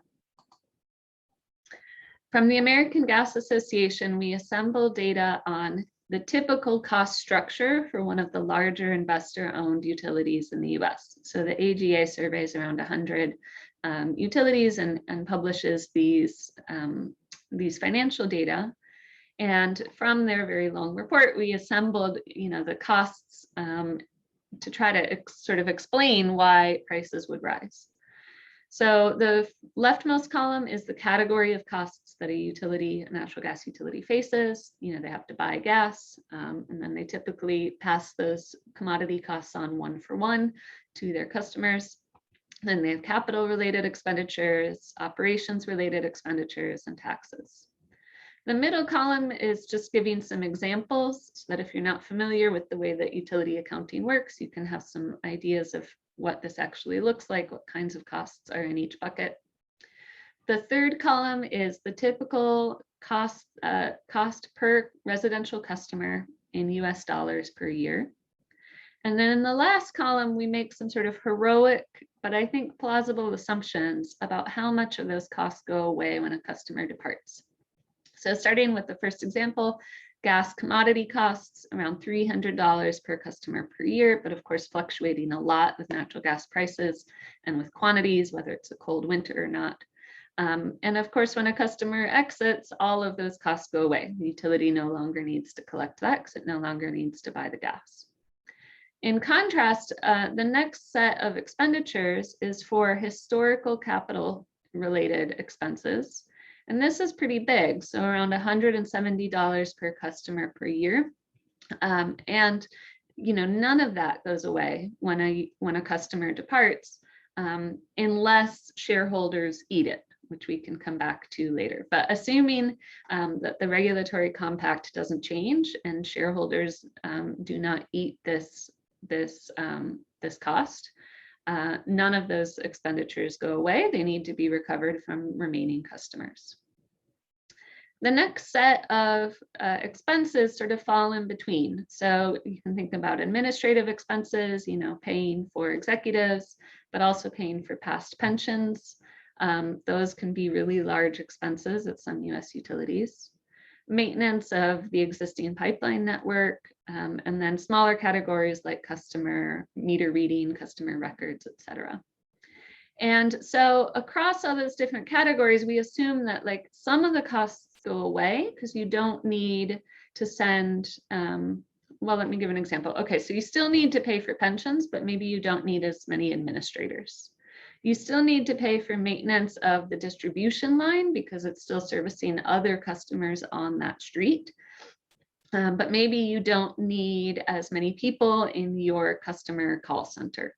From the American Gas Association, we assemble data on the typical cost structure for one of the larger investor-owned utilities in the US. So the AGA surveys around 100 utilities and publishes these financial data. And from their very long report, we assembled, the costs to try to sort of explain why prices would rise. So the leftmost column is the category of costs that a natural gas utility faces. They have to buy gas, and then they typically pass those commodity costs on one for one to their customers. Then they have capital related expenditures, operations related expenditures, and taxes. The middle column is just giving some examples so that if you're not familiar with the way that utility accounting works, you can have some ideas of what this actually looks like, what kinds of costs are in each bucket. The third column is the typical cost per residential customer in US dollars per year. And then in the last column, we make some sort of heroic, but I think plausible assumptions about how much of those costs go away when a customer departs. So starting with the first example, gas commodity costs around $300 per customer per year, but of course fluctuating a lot with natural gas prices and with quantities, whether it's a cold winter or not. And of course, when a customer exits, all of those costs go away. The utility no longer needs to collect that because it no longer needs to buy the gas. In contrast, the next set of expenditures is for historical capital related expenses. And this is pretty big, so around $170 per customer per year. And none of that goes away when a customer departs, unless shareholders eat it, which we can come back to later. But assuming that the regulatory compact doesn't change and shareholders do not eat this cost, none of those expenditures go away. They need to be recovered from remaining customers. The next set of expenses sort of fall in between. So you can think about administrative expenses, paying for executives, but also paying for past pensions. Those can be really large expenses at some US utilities. Maintenance of the existing pipeline network, and then smaller categories like customer meter reading, customer records, et cetera. And so across all those different categories, we assume that like some of the costs go away because you don't need to send, well, let me give an example. Okay, so you still need to pay for pensions, but maybe you don't need as many administrators. You still need to pay for maintenance of the distribution line because it's still servicing other customers on that street. But maybe you don't need as many people in your customer call center.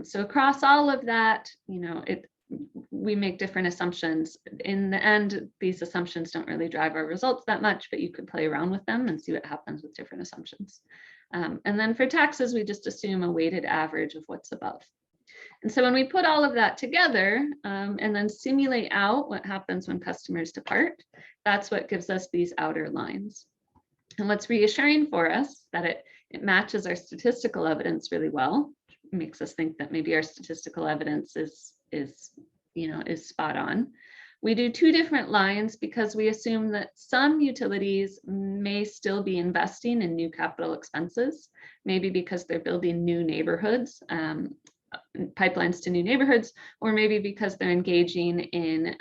So across all of that, we make different assumptions. In the end, these assumptions don't really drive our results that much, but you could play around with them and see what happens with different assumptions. And then for taxes, we just assume a weighted average of what's above. And so when we put all of that together and then simulate out what happens when customers depart, that's what gives us these outer lines. And what's reassuring for us that it matches our statistical evidence really well. It makes us think that maybe our statistical evidence is spot on. We do two different lines because we assume that some utilities may still be investing in new capital expenses, maybe because they're building new neighborhoods, pipelines to new neighborhoods, or maybe because they're engaging in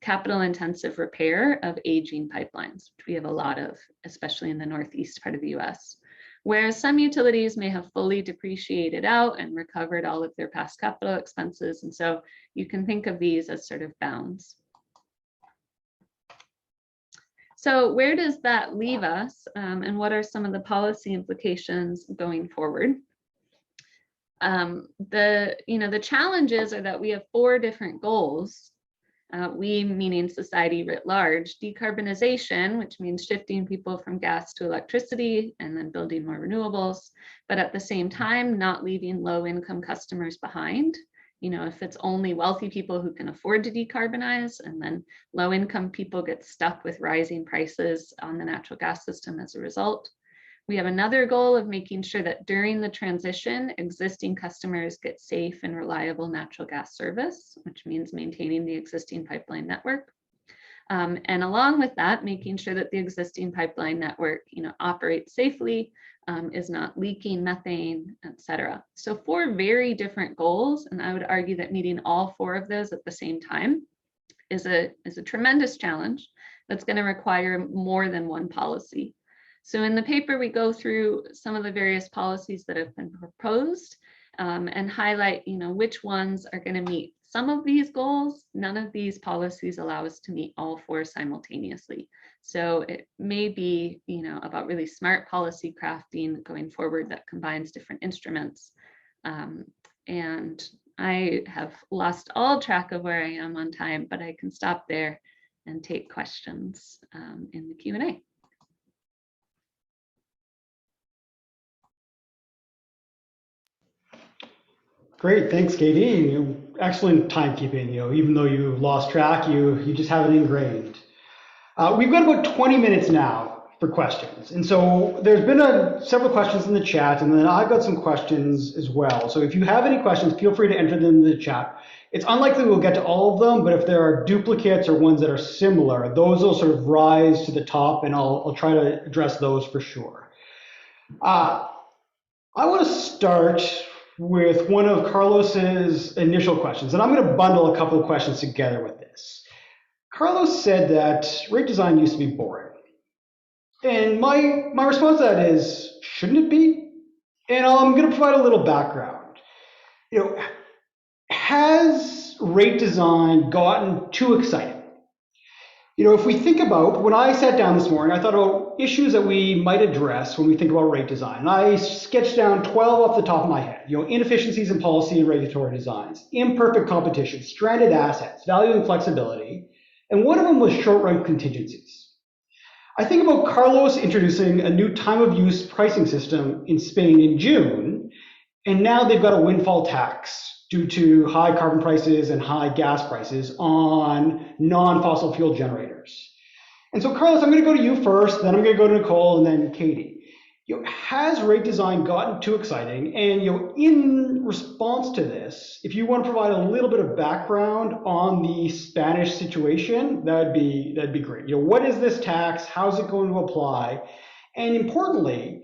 capital intensive repair of aging pipelines, which we have a lot of, especially in the northeast part of the US. Whereas some utilities may have fully depreciated out and recovered all of their past capital expenses. And so you can think of these as sort of bounds. So where does that leave us? And what are some of the policy implications going forward? The challenges are that we have 4 different goals. We, meaning society writ large: decarbonization, which means shifting people from gas to electricity and then building more renewables, but at the same time, not leaving low-income customers behind. If it's only wealthy people who can afford to decarbonize, and then low-income people get stuck with rising prices on the natural gas system as a result. We have another goal of making sure that during the transition, existing customers get safe and reliable natural gas service, which means maintaining the existing pipeline network. And along with that, making sure that the existing pipeline network, operates safely, is not leaking methane, et cetera. So 4 very different goals, and I would argue that meeting all 4 of those at the same time is a tremendous challenge that's going to require more than one policy. So in the paper, we go through some of the various policies that have been proposed and highlight, which ones are going to meet some of these goals. None of these policies allow us to meet all 4 simultaneously. So it may be, about really smart policy crafting going forward that combines different instruments. And I have lost all track of where I am on time, but I can stop there and take questions in the Q&A. Great, thanks, Katie. Excellent timekeeping. Even though you lost track, you just have it ingrained. We've got about 20 minutes now for questions, and so there's been several questions in the chat, and then I've got some questions as well. So if you have any questions, feel free to enter them in the chat. It's unlikely we'll get to all of them, but if there are duplicates or ones that are similar, those will sort of rise to the top, and I'll try to address those for sure. I want to start with one of Carlos's initial questions, and I'm going to bundle a couple of questions together with this. Carlos said that rate design used to be boring, and my response to that is, shouldn't it be? And I'm going to provide a little background. has rate design gotten too exciting? You know, if we think about, when I sat down this morning, I thought about issues that we might address when we think about rate design. And I sketched down 12 off the top of my head. You know, inefficiencies in policy and regulatory designs, imperfect competition, stranded assets, value and flexibility. And one of them was short-run contingencies. I think about Carlos introducing a new time of use pricing system in Spain in June, and now they've got a windfall tax due to high carbon prices and high gas prices on non-fossil fuel generators. And so, Carlos, I'm going to go to you first, then I'm going to go to Nicole, and then Katie. You know, has rate design gotten too exciting? And you know, in response to this, if you want to provide a little bit of background on the Spanish situation, that'd be great. You know, what is this tax? How's it going to apply? And importantly,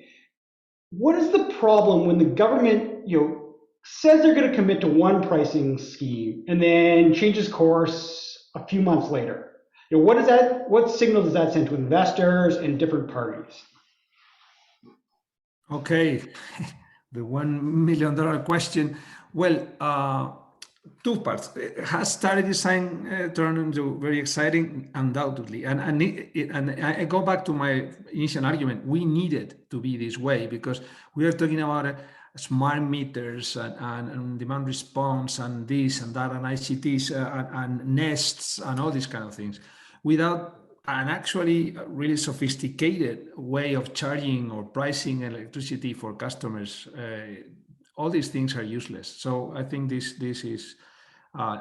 what is the problem when the government, you know, says they're going to commit to one pricing scheme and then changes course a few months later? You know, what signal does that send to investors and different parties? Okay, the $1 million question. Well, two parts. Has tariff design turned into very exciting? Undoubtedly. And I go back to my initial argument. We need it to be this way because we are talking about smart meters and demand response and this and that and ICTs and nests and all these kind of things without an actually really sophisticated way of charging or pricing electricity for customers. All these things are useless. So I think this is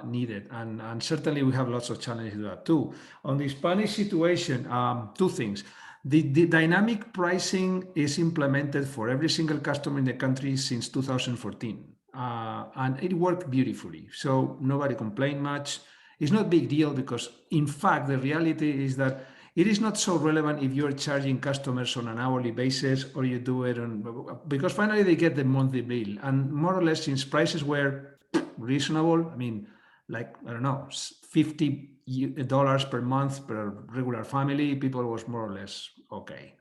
needed. And certainly we have lots of challenges with that too. On the Spanish situation, two things. The dynamic pricing is implemented for every single customer in the country since 2014. And it worked beautifully. So nobody complained much. It's not a big deal because, in fact, the reality is that it is not so relevant if you're charging customers on an hourly basis or you do it on, because finally they get the monthly bill. And more or less, since prices were reasonable, I mean, like, I don't know, $50 per month per regular family, people was more or less okay.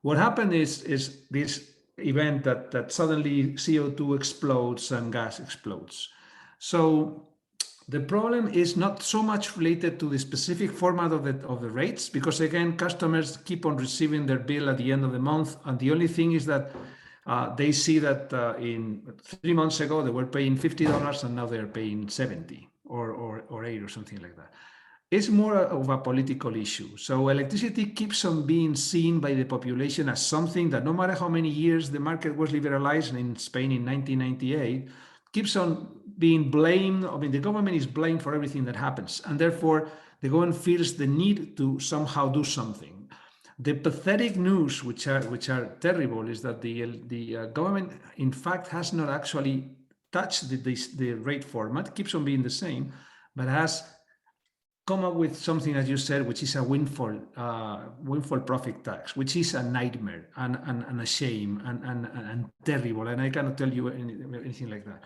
What happened is this event that suddenly CO2 explodes and gas explodes. So the problem is not so much related to the specific format of the rates, because again, customers keep on receiving their bill at the end of the month, and the only thing is that they see that in 3 months ago they were paying $50 and now they're paying 70 or 8 or something like that. It's more of a political issue. So electricity keeps on being seen by the population as something that no matter how many years the market was liberalized in Spain in 1998, keeps on being blamed. I mean, the government is blamed for everything that happens, and therefore the government feels the need to somehow do something. The pathetic news, which are terrible, is that the government, in fact, has not actually touched the rate format, keeps on being the same, but has come up with something, as you said, which is a windfall profit tax, which is a nightmare and a shame and terrible. And I cannot tell you anything like that.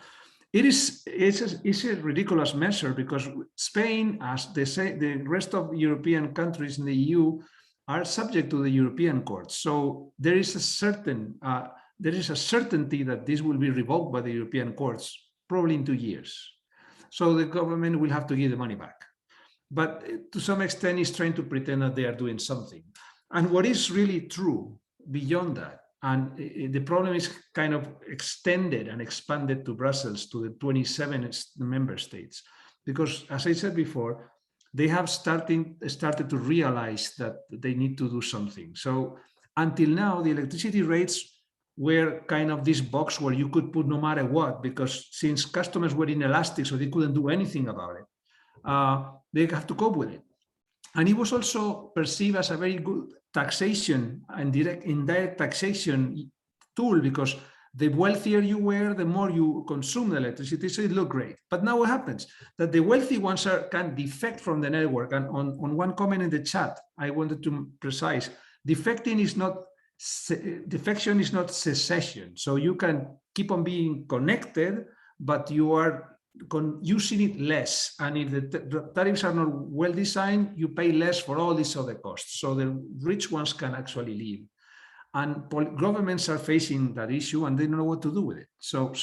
It's a ridiculous measure because Spain, as they say, the rest of European countries in the EU are subject to the European courts. So there is a certainty that this will be revoked by the European courts probably in 2 years. So the government will have to give the money back. But to some extent, it's trying to pretend that they are doing something. And what is really true beyond that, and the problem is kind of extended and expanded to Brussels, to the 27 member states, because as I said before, they have started to realize that they need to do something. So until now, the electricity rates were kind of this box where you could put no matter what, because since customers were inelastic, so they couldn't do anything about it. They have to cope with it. And it was also perceived as a very good taxation and indirect taxation tool, because the wealthier you were, the more you consume the electricity, so it looked great. But now what happens? That the wealthy ones can defect from the network. And on one comment in the chat, I wanted to precise, defection is not secession. So you can keep on being connected, but you are using it less, and if the tariffs are not well designed, you pay less for all these other costs. So the rich ones can actually leave, and governments are facing that issue and they don't know what to do with it. So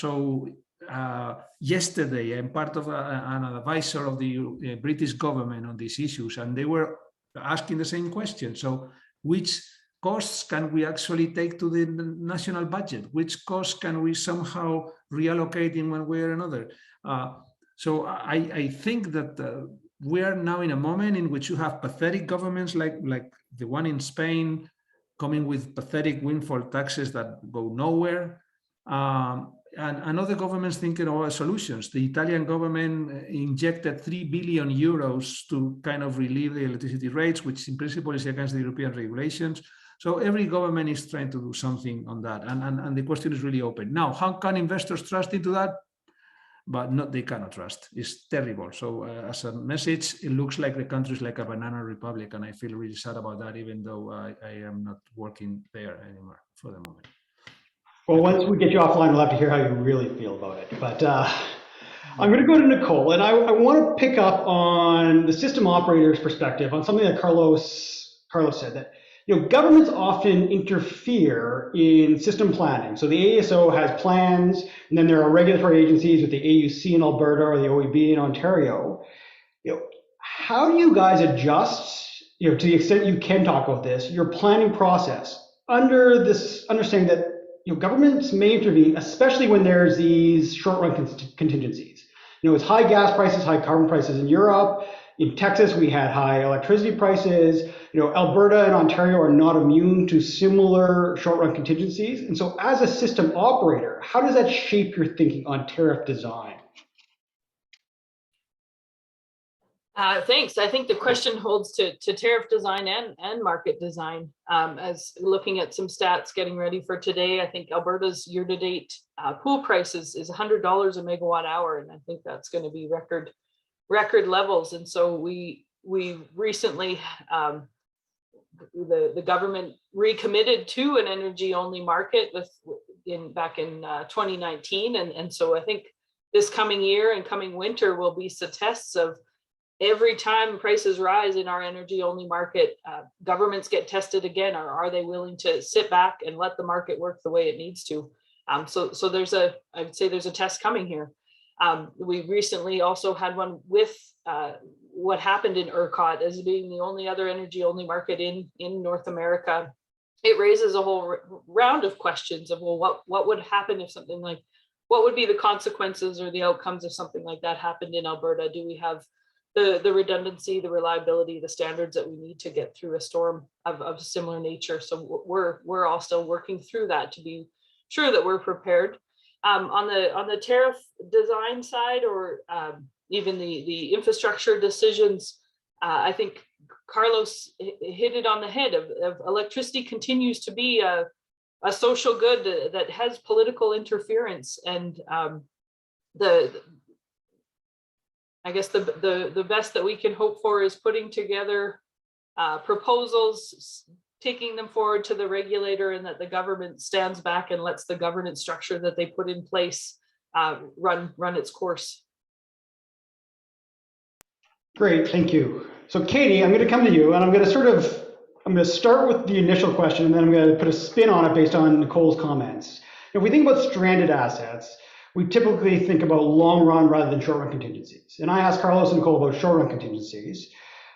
yesterday, I'm part of an advisor of the British government on these issues, and they were asking the same question. So which costs can we actually take to the national budget? Which costs can we somehow reallocate in one way or another? So I think that we are now in a moment in which you have pathetic governments like the one in Spain coming with pathetic windfall taxes that go nowhere. And other governments thinking about solutions. The Italian government injected 3 billion euros to kind of relieve the electricity rates, which in principle is against the European regulations. So every government is trying to do something on that. And the question is really open. Now, how can investors trust into that? But not, they cannot trust. It's terrible. So as a message, it looks like the country is like a banana republic. And I feel really sad about that, even though I am not working there anymore for the moment. Well, once we get you offline, we'll have to hear how you really feel about it. But I'm going to go to Nicole, and I want to pick up on the system operator's perspective on something that Carlos said, that governments often interfere in system planning. So the AESO has plans, and then there are regulatory agencies with the AUC in Alberta or the OEB in Ontario. How do you guys adjust, to the extent you can talk about this, your planning process under this understanding that governments may intervene, especially when there's these short-run contingencies. It's high gas prices, high carbon prices in Europe. In Texas, we had high electricity prices. Alberta and Ontario are not immune to similar short-run contingencies. And so as a system operator, how does that shape your thinking on tariff design? Thanks. I think the question holds to tariff design and market design. As looking at some stats getting ready for today, I think Alberta's year-to-date pool price is $100 a megawatt hour, and I think that's going to be record levels. And so we recently, the government recommitted to an energy-only market back in 2019, and so I think this coming year and coming winter will be some tests of. Every time prices rise in our energy-only market, governments get tested again, or are they willing to sit back and let the market work the way it needs to? So I would say there's a test coming here. We recently also had one with what happened in ERCOT as being the only other energy-only market in North America. It raises a whole round of questions of, well, what would happen if something like, what would be the consequences or the outcomes if something like that happened in Alberta? Do we have the redundancy, the reliability, the standards that we need to get through a storm of similar nature? So we're all still working through that to be sure that we're prepared. On the tariff design side, or even the infrastructure decisions, I think Carlos hit it on the head. Of electricity continues to be a social good that has political interference, and I guess the best that we can hope for is putting together proposals, taking them forward to the regulator, and that the government stands back and lets the governance structure that they put in place run its course. Great, thank you. So Katie, I'm going to come to you, and I'm going to start with the initial question, and then I'm going to put a spin on it based on Nicole's comments. If we think about stranded assets, we typically think about long run rather than short run contingencies. And I asked Carlos and Nicole about short run contingencies.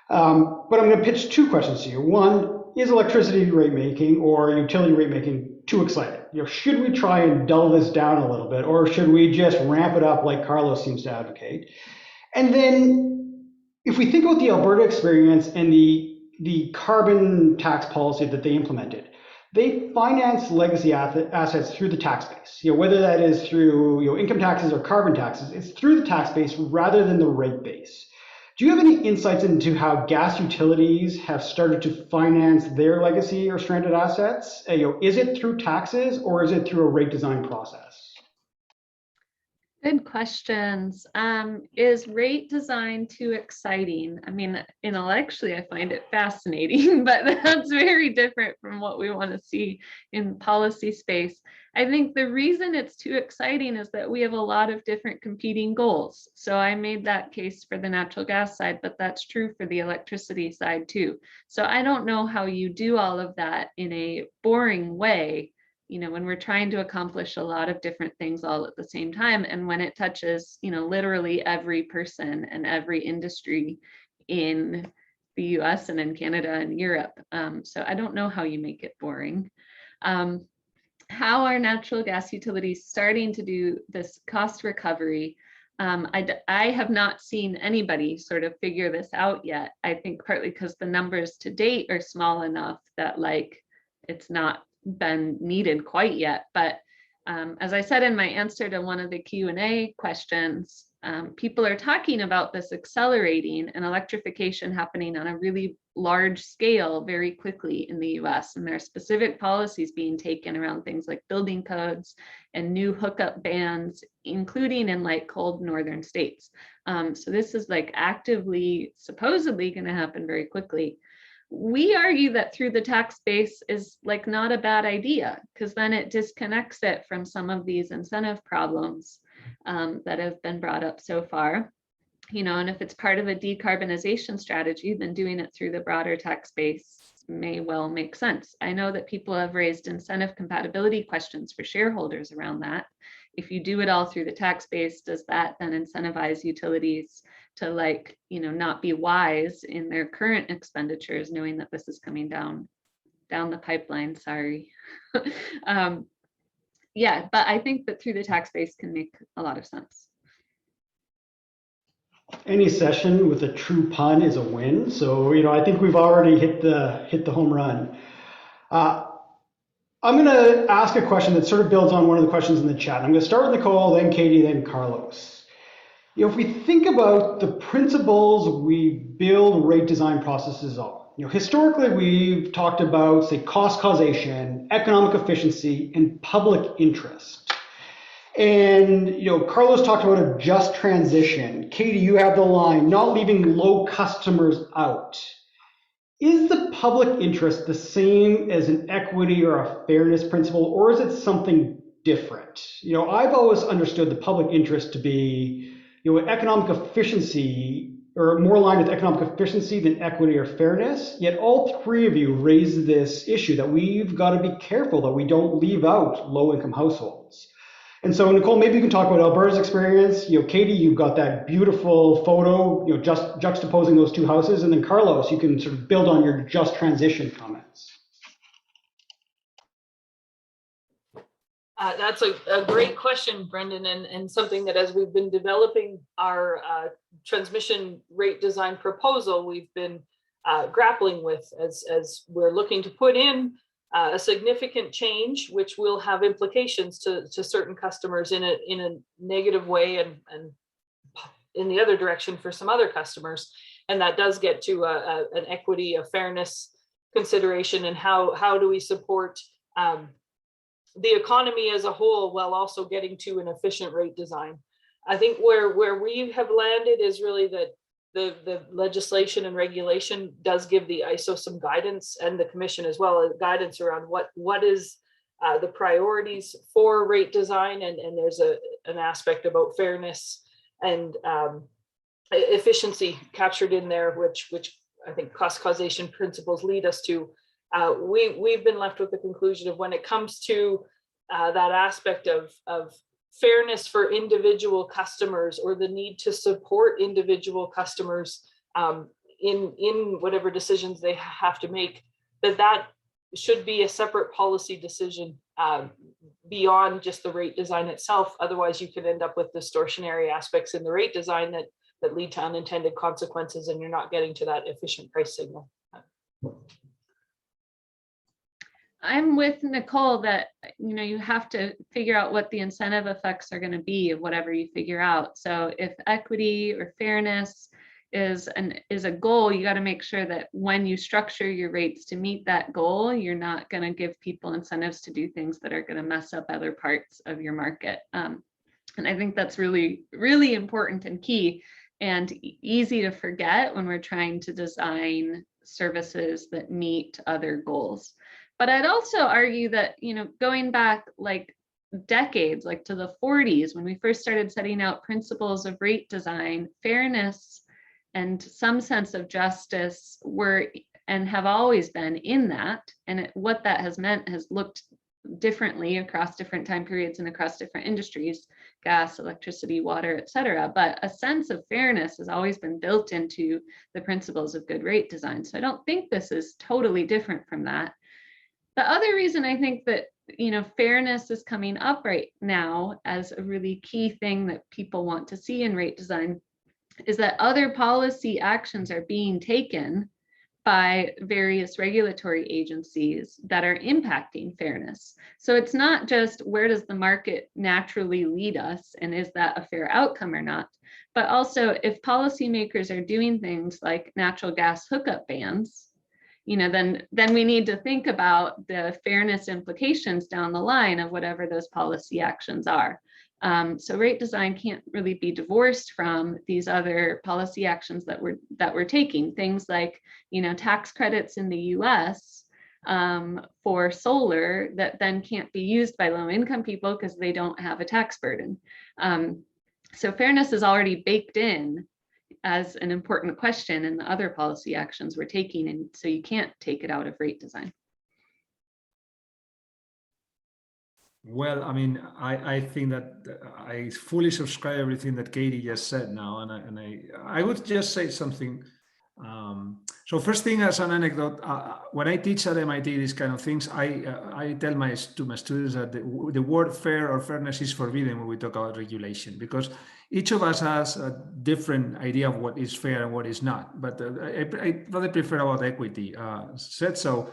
But I'm going to pitch two questions to you. One, is electricity rate making or utility rate making too exciting? Should we try and dull this down a little bit, or should we just ramp it up like Carlos seems to advocate? And then if we think about the Alberta experience and the carbon tax policy that they implemented, they finance legacy assets through the tax base. Whether that is through income taxes or carbon taxes, it's through the tax base rather than the rate base. Do you have any insights into how gas utilities have started to finance their legacy or stranded assets? Is it through taxes or is it through a rate design process? Good questions. Is rate design too exciting? I mean, intellectually, I find it fascinating, but that's very different from what we want to see in policy space. I think the reason it's too exciting is that we have a lot of different competing goals. So I made that case for the natural gas side, but that's true for the electricity side too. So I don't know how you do all of that in a boring way when we're trying to accomplish a lot of different things all at the same time, and when it touches, literally every person and every industry in the US and in Canada and Europe. So I don't know how you make it boring. How are natural gas utilities starting to do this cost recovery? I have not seen anybody sort of figure this out yet. I think partly because the numbers to date are small enough that it's not been needed quite yet. But as I said in my answer to one of the Q&A questions, people are talking about this accelerating and electrification happening on a really large scale very quickly in the US. And there are specific policies being taken around things like building codes and new hookup bans, including in cold northern states. So this is actively, supposedly going to happen very quickly. We argue that through the tax base is not a bad idea, because then it disconnects it from some of these incentive problems that have been brought up so far. And if it's part of a decarbonization strategy, then doing it through the broader tax base may well make sense. I know that people have raised incentive compatibility questions for shareholders around that. If you do it all through the tax base, does that then incentivize utilities to not be wise in their current expenditures, knowing that this is coming down the pipeline? Sorry. Yeah, but I think that through the tax base can make a lot of sense. Any session with a true pun is a win. So, I think we've already hit the home run. I'm going to ask a question that sort of builds on one of the questions in the chat. I'm going to start with Nicole, then Katie, then Carlos. If we think about the principles we build rate design processes on, historically we've talked about, say, cost causation, economic efficiency, and public interest. And Carlos talked about a just transition. Katie, you have the line, not leaving low customers out. Is the public interest the same as an equity or a fairness principle, or is it something different? I've always understood the public interest to be, economic efficiency, or more aligned with economic efficiency than equity or fairness. Yet all three of you raised this issue that we've got to be careful that we don't leave out low-income households. And so, Nicole, maybe you can talk about Alberta's experience. Katie, you've got that beautiful photo, just juxtaposing those two houses. And then Carlos, you can sort of build on your just transition comments. That's a great question, Brendan, and something that as we've been developing our transmission rate design proposal, we've been grappling with as we're looking to put in a significant change, which will have implications to certain customers in a negative way and in the other direction for some other customers. And that does get to an equity, a fairness consideration, and how do we support the economy as a whole while also getting to an efficient rate design. I think where we have landed is really that the legislation and regulation does give the ISO some guidance, and the commission as well, guidance around what is the priorities for rate design, and there's an aspect about fairness and efficiency captured in there, which I think cost causation principles lead us to. We've been left with the conclusion of when it comes to that aspect of fairness for individual customers, or the need to support individual customers in whatever decisions they have to make, that should be a separate policy decision beyond just the rate design itself. Otherwise, you could end up with distortionary aspects in the rate design that lead to unintended consequences, and you're not getting to that efficient price signal. I'm with Nicole that, you have to figure out what the incentive effects are going to be of whatever you figure out. So if equity or fairness is a goal, you got to make sure that when you structure your rates to meet that goal, you're not going to give people incentives to do things that are going to mess up other parts of your market. And I think that's really, really important and key, and easy to forget when we're trying to design services that meet other goals. But I'd also argue that, going back decades, to the 40s, when we first started setting out principles of rate design, fairness and some sense of justice were and have always been in that. And what that has meant has looked differently across different time periods and across different industries, gas, electricity, water, et cetera. But a sense of fairness has always been built into the principles of good rate design. So I don't think this is totally different from that. The other reason I think that, fairness is coming up right now as a really key thing that people want to see in rate design is that other policy actions are being taken by various regulatory agencies that are impacting fairness. So it's not just where does the market naturally lead us and is that a fair outcome or not, but also if policymakers are doing things like natural gas hookup bans, then we need to think about the fairness implications down the line of whatever those policy actions are. So rate design can't really be divorced from these other policy actions that we're taking. Things like, tax credits in the US for solar that then can't be used by low-income people because they don't have a tax burden. So fairness is already baked in as an important question in the other policy actions we're taking, and so you can't take it out of rate design. Well, I mean, I think that I fully subscribe everything that Katie just said now, and I would just say something. So first thing, as an anecdote, when I teach at MIT these kind of things, I tell my students that the word fair or fairness is forbidden when we talk about regulation, because each of us has a different idea of what is fair and what is not. But I rather prefer about equity. Said so.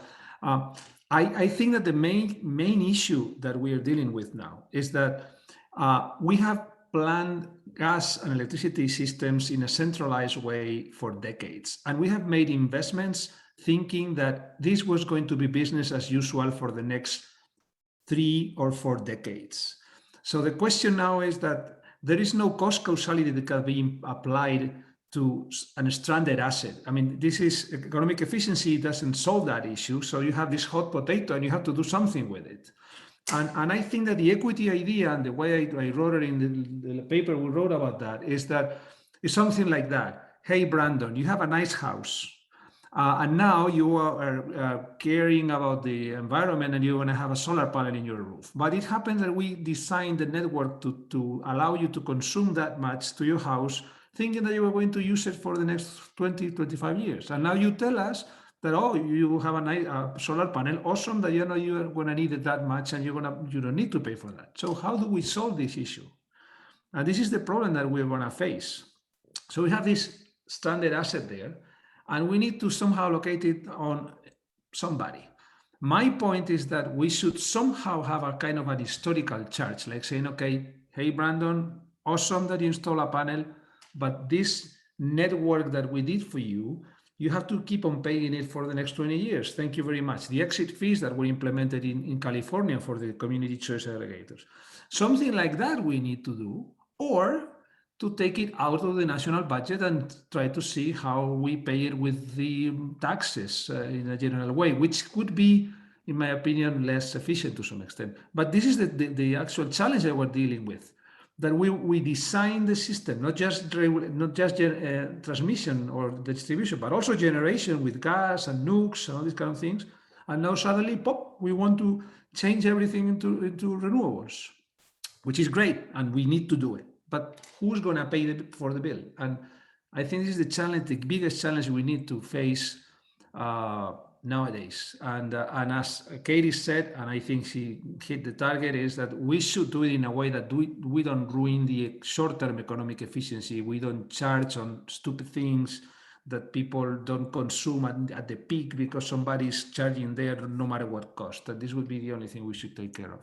I think that the main issue that we are dealing with now is that we have planned gas and electricity systems in a centralized way for decades. And we have made investments thinking that this was going to be business as usual for the next 3 or 4 decades. So the question now is that there is no cost causality that can be applied to a stranded asset. I mean, this is economic efficiency doesn't solve that issue. So you have this hot potato and you have to do something with it. And I think that the equity idea and the way I wrote it in the paper we wrote about that is something like that. Hey, Brandon, you have a nice house. And now you are caring about the environment and you want to have a solar panel in your roof. But it happened that we designed the network to allow you to consume that much to your house, thinking that you were going to use it for the next 20, 25 years. And now you tell us that, oh, you have a nice solar panel, awesome, that you're going to need it that much and you don't need to pay for that. So how do we solve this issue? And this is the problem that we're going to face. So we have this stranded asset there, and we need to somehow locate it on somebody. My point is that we should somehow have a kind of an historical charge, like saying, okay, hey, Brandon, awesome that you install a panel, but this network that we did for you, you have to keep on paying it for the next 20 years. Thank you very much. The exit fees that were implemented in California for the community choice aggregators. Something like that we need to do, or to take it out of the national budget and try to see how we pay it with the taxes in a general way, which could be, in my opinion, less efficient to some extent. But this is the actual challenge that we're dealing with. That we design the system, not just transmission or distribution, but also generation with gas and nukes and all these kind of things. And now suddenly, pop, we want to change everything into renewables, which is great, and we need to do it. But who's going to pay for the bill? And I think this is the challenge, the biggest challenge we need to face nowadays. And as Katie said, and I think she hit the target, is that we should do it in a way that we don't ruin the short-term economic efficiency. We don't charge on stupid things that people don't consume at the peak because somebody's charging there no matter what cost. That this would be the only thing we should take care of.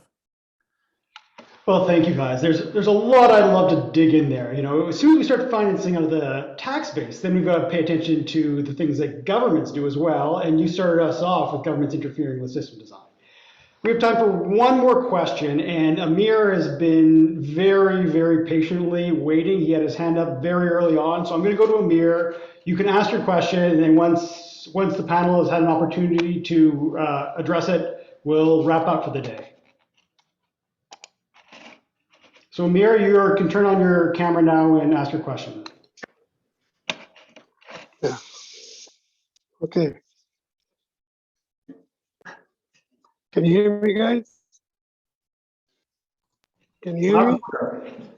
Well, thank you guys. There's a lot I'd love to dig in there. As soon as we start financing out of the tax base, then we've got to pay attention to the things that governments do as well. And you started us off with governments interfering with system design. We have time for one more question, and Amir has been very, very patiently waiting. He had his hand up very early on, so I'm going to go to Amir. You can ask your question, and then once the panel has had an opportunity to address it, we'll wrap up for the day. So Amir, you can turn on your camera now and ask your question. Yeah. Okay. Can you hear me, guys? Can you hear me?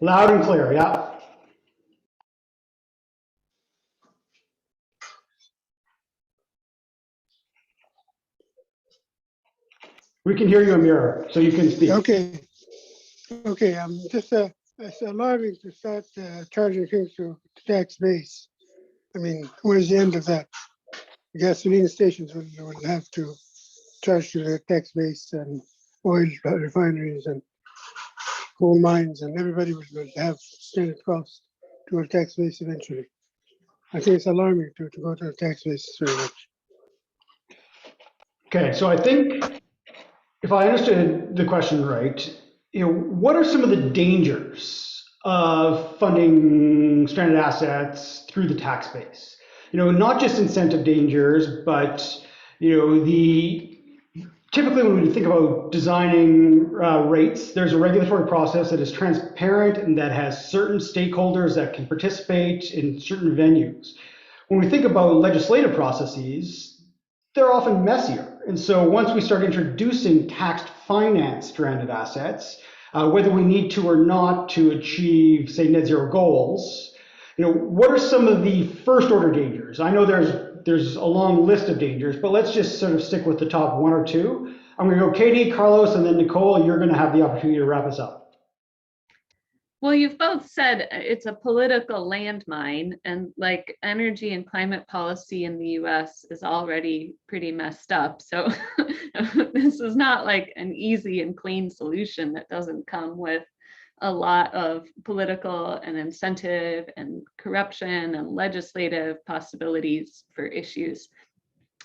Loud and clear, yeah. We can hear you, Amir, so you can speak. Okay. Okay. It's alarming to start charging things to tax base. I mean, where's the end of that? Gasoline stations will have to charge to the tax base, and oil refineries and coal mines, and everybody will have standard costs to a tax base eventually. I think it's alarming to go to a tax base very much. Okay, so I think if I understood the question right, what are some of the dangers of funding stranded assets through the tax base? Not just incentive dangers, but typically when we think about designing rates, there's a regulatory process that is transparent and that has certain stakeholders that can participate in certain venues. When we think about legislative processes, they're often messier. And so once we start introducing taxed finance stranded assets, whether we need to or not to achieve, say, net zero goals, what are some of the first order dangers? I know there's a long list of dangers, but let's just sort of stick with the top one or two. I'm going to go Katie, Carlos, and then Nicole. You're going to have the opportunity to wrap us up. Well, you've both said it's a political landmine, and like energy and climate policy in the US is already pretty messed up. So this is not like an easy and clean solution that doesn't come with a lot of political and incentive and corruption and legislative possibilities for issues.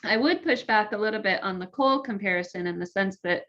I would push back a little bit on the coal comparison in the sense that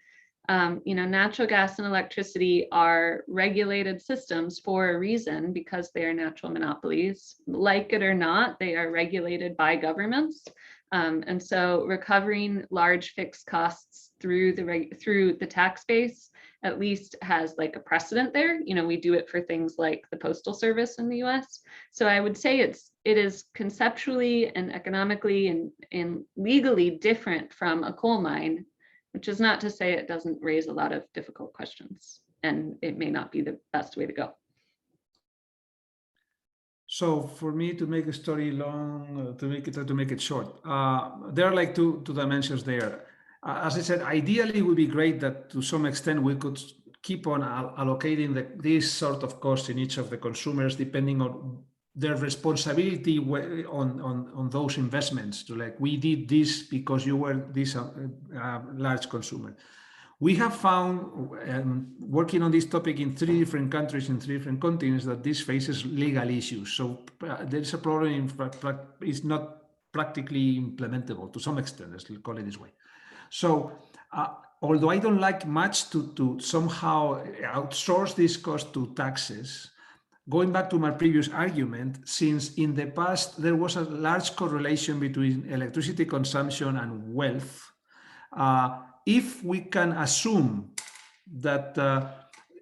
natural gas and electricity are regulated systems for a reason because they are natural monopolies. Like it or not, they are regulated by governments. And so recovering large fixed costs through the tax base at least has like a precedent there. We do it for things like the Postal Service in the US. So I would say it is conceptually and economically and legally different from a coal mine, which is not to say it doesn't raise a lot of difficult questions, and it may not be the best way to go. So for me, to make a story long, to make it short, there are like two dimensions there. As I said, ideally it would be great that to some extent we could keep on allocating this sort of cost in each of the consumers depending on their responsibility on those investments. To like, we did this because you were this large consumer. We have found, working on this topic in 3 different countries in 3 different continents, that this faces legal issues. So there's a problem in fact, it's not practically implementable to some extent, let's call it this way. So although I don't like much to somehow outsource this cost to taxes, going back to my previous argument, since in the past there was a large correlation between electricity consumption and wealth, if we can assume that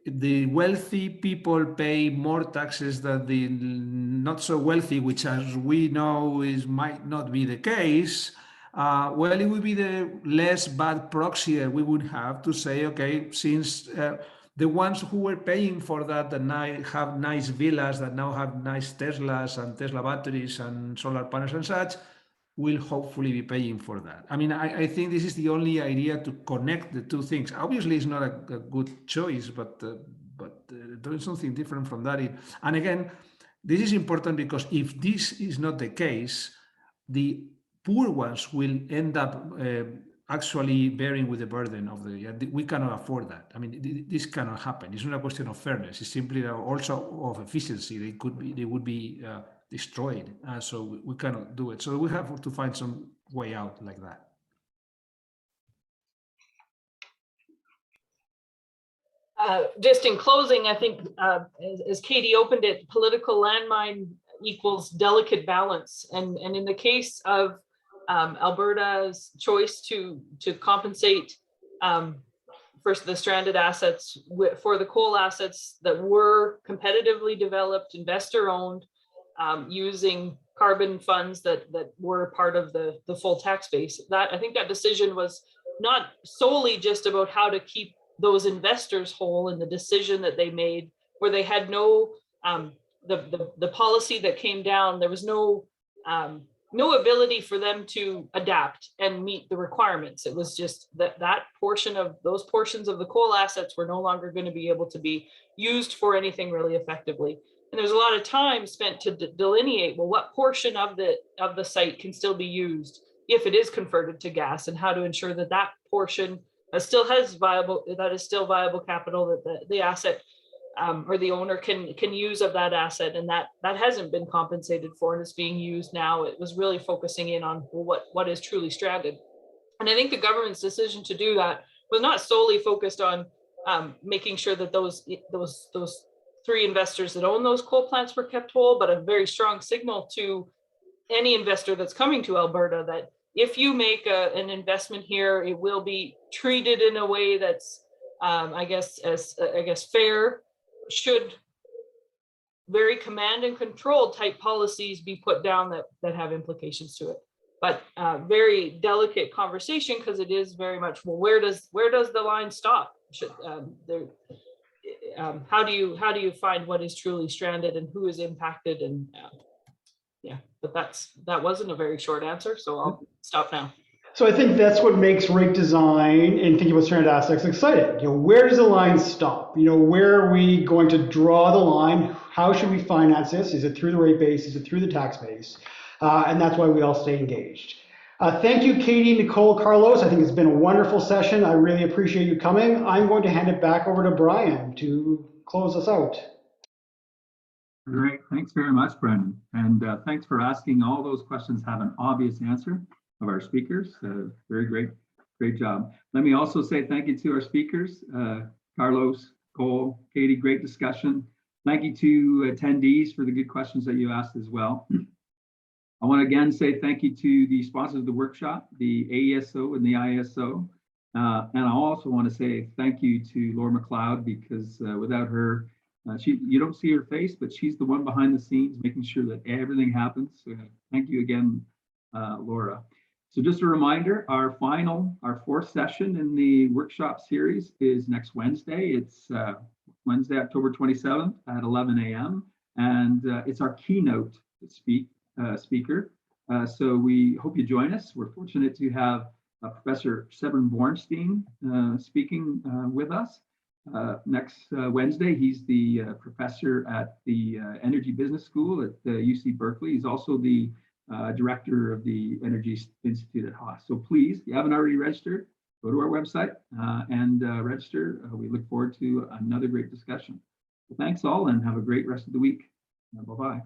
the wealthy people pay more taxes than the not so wealthy, which as we know might not be the case, well, it would be the less bad proxy that we would have to say, okay, since the ones who were paying for that now have nice villas, that now have nice Teslas and Tesla batteries and solar panels and such, will hopefully be paying for that. I mean, I think this is the only idea to connect the two things. Obviously, it's not a good choice, but there is something different from that. And again, this is important because if this is not the case, the poor ones will end up actually bearing with the burden of we cannot afford that. I mean, this cannot happen. It's not a question of fairness. It's simply also of efficiency. They would be destroyed. So we cannot do it. So we have to find some way out like that. Just in closing, I think as Katie opened it, political landmine equals delicate balance. And in the case of Alberta's choice to compensate for the stranded assets for the coal assets that were competitively developed, investor owned, using carbon funds that were part of the full tax base. I think that decision was not solely just about how to keep those investors whole in the decision that they made, where they had no the policy that came down. There was no ability for them to adapt and meet the requirements. It was just that portion of those portions of the coal assets were no longer going to be able to be used for anything really effectively. And there's a lot of time spent to delineate, well, what portion of the site can still be used if it is converted to gas, and how to ensure that that portion still has viable capital that the asset or the owner can use of that asset, and that hasn't been compensated for and is being used now. It was really focusing in on, well, what is truly stranded. And I think the government's decision to do that was not solely focused on making sure that those three investors that own those coal plants were kept whole, but a very strong signal to any investor that's coming to Alberta that if you make an investment here, it will be treated in a way that's, I guess fair. Should very command and control type policies be put down that have implications to it. But very delicate conversation, because it is very much, well, where does the line stop? How do you find what is truly stranded and who is impacted? And yeah, but that wasn't a very short answer, so I'll stop now. So I think that's what makes rate design and thinking about stranded assets exciting. Where does the line stop? Where are we going to draw the line? How should we finance this? Is it through the rate base? Is it through the tax base? And that's why we all stay engaged. Thank you, Katie, Nicole, Carlos. I think it's been a wonderful session. I really appreciate you coming. I'm going to hand it back over to Brian to close us out. Great. Thanks very much, Brendan. And thanks for asking all those questions have an obvious answer of our speakers. Very great job. Let me also say thank you to our speakers, Carlos, Cole, Katie, great discussion. Thank you to attendees for the good questions that you asked as well. I want to again say thank you to the sponsors of the workshop, the AESO and the ISO. And I also want to say thank you to Laura McLeod, because without her, you don't see her face, but she's the one behind the scenes making sure that everything happens. So thank you again, Laura. So just a reminder, our fourth session in the workshop series is next Wednesday. It's Wednesday, October 27th at 11 a.m. And it's our keynote speaker. So we hope you join us. We're fortunate to have Professor Severin Bornstein speaking with us. Next Wednesday, he's the professor at the Energy Business School at UC Berkeley. He's also the director of the Energy Institute at Haus. So please, if you haven't already registered, go to our website and register. We look forward to another great discussion. So thanks all, and have a great rest of the week. Bye-bye.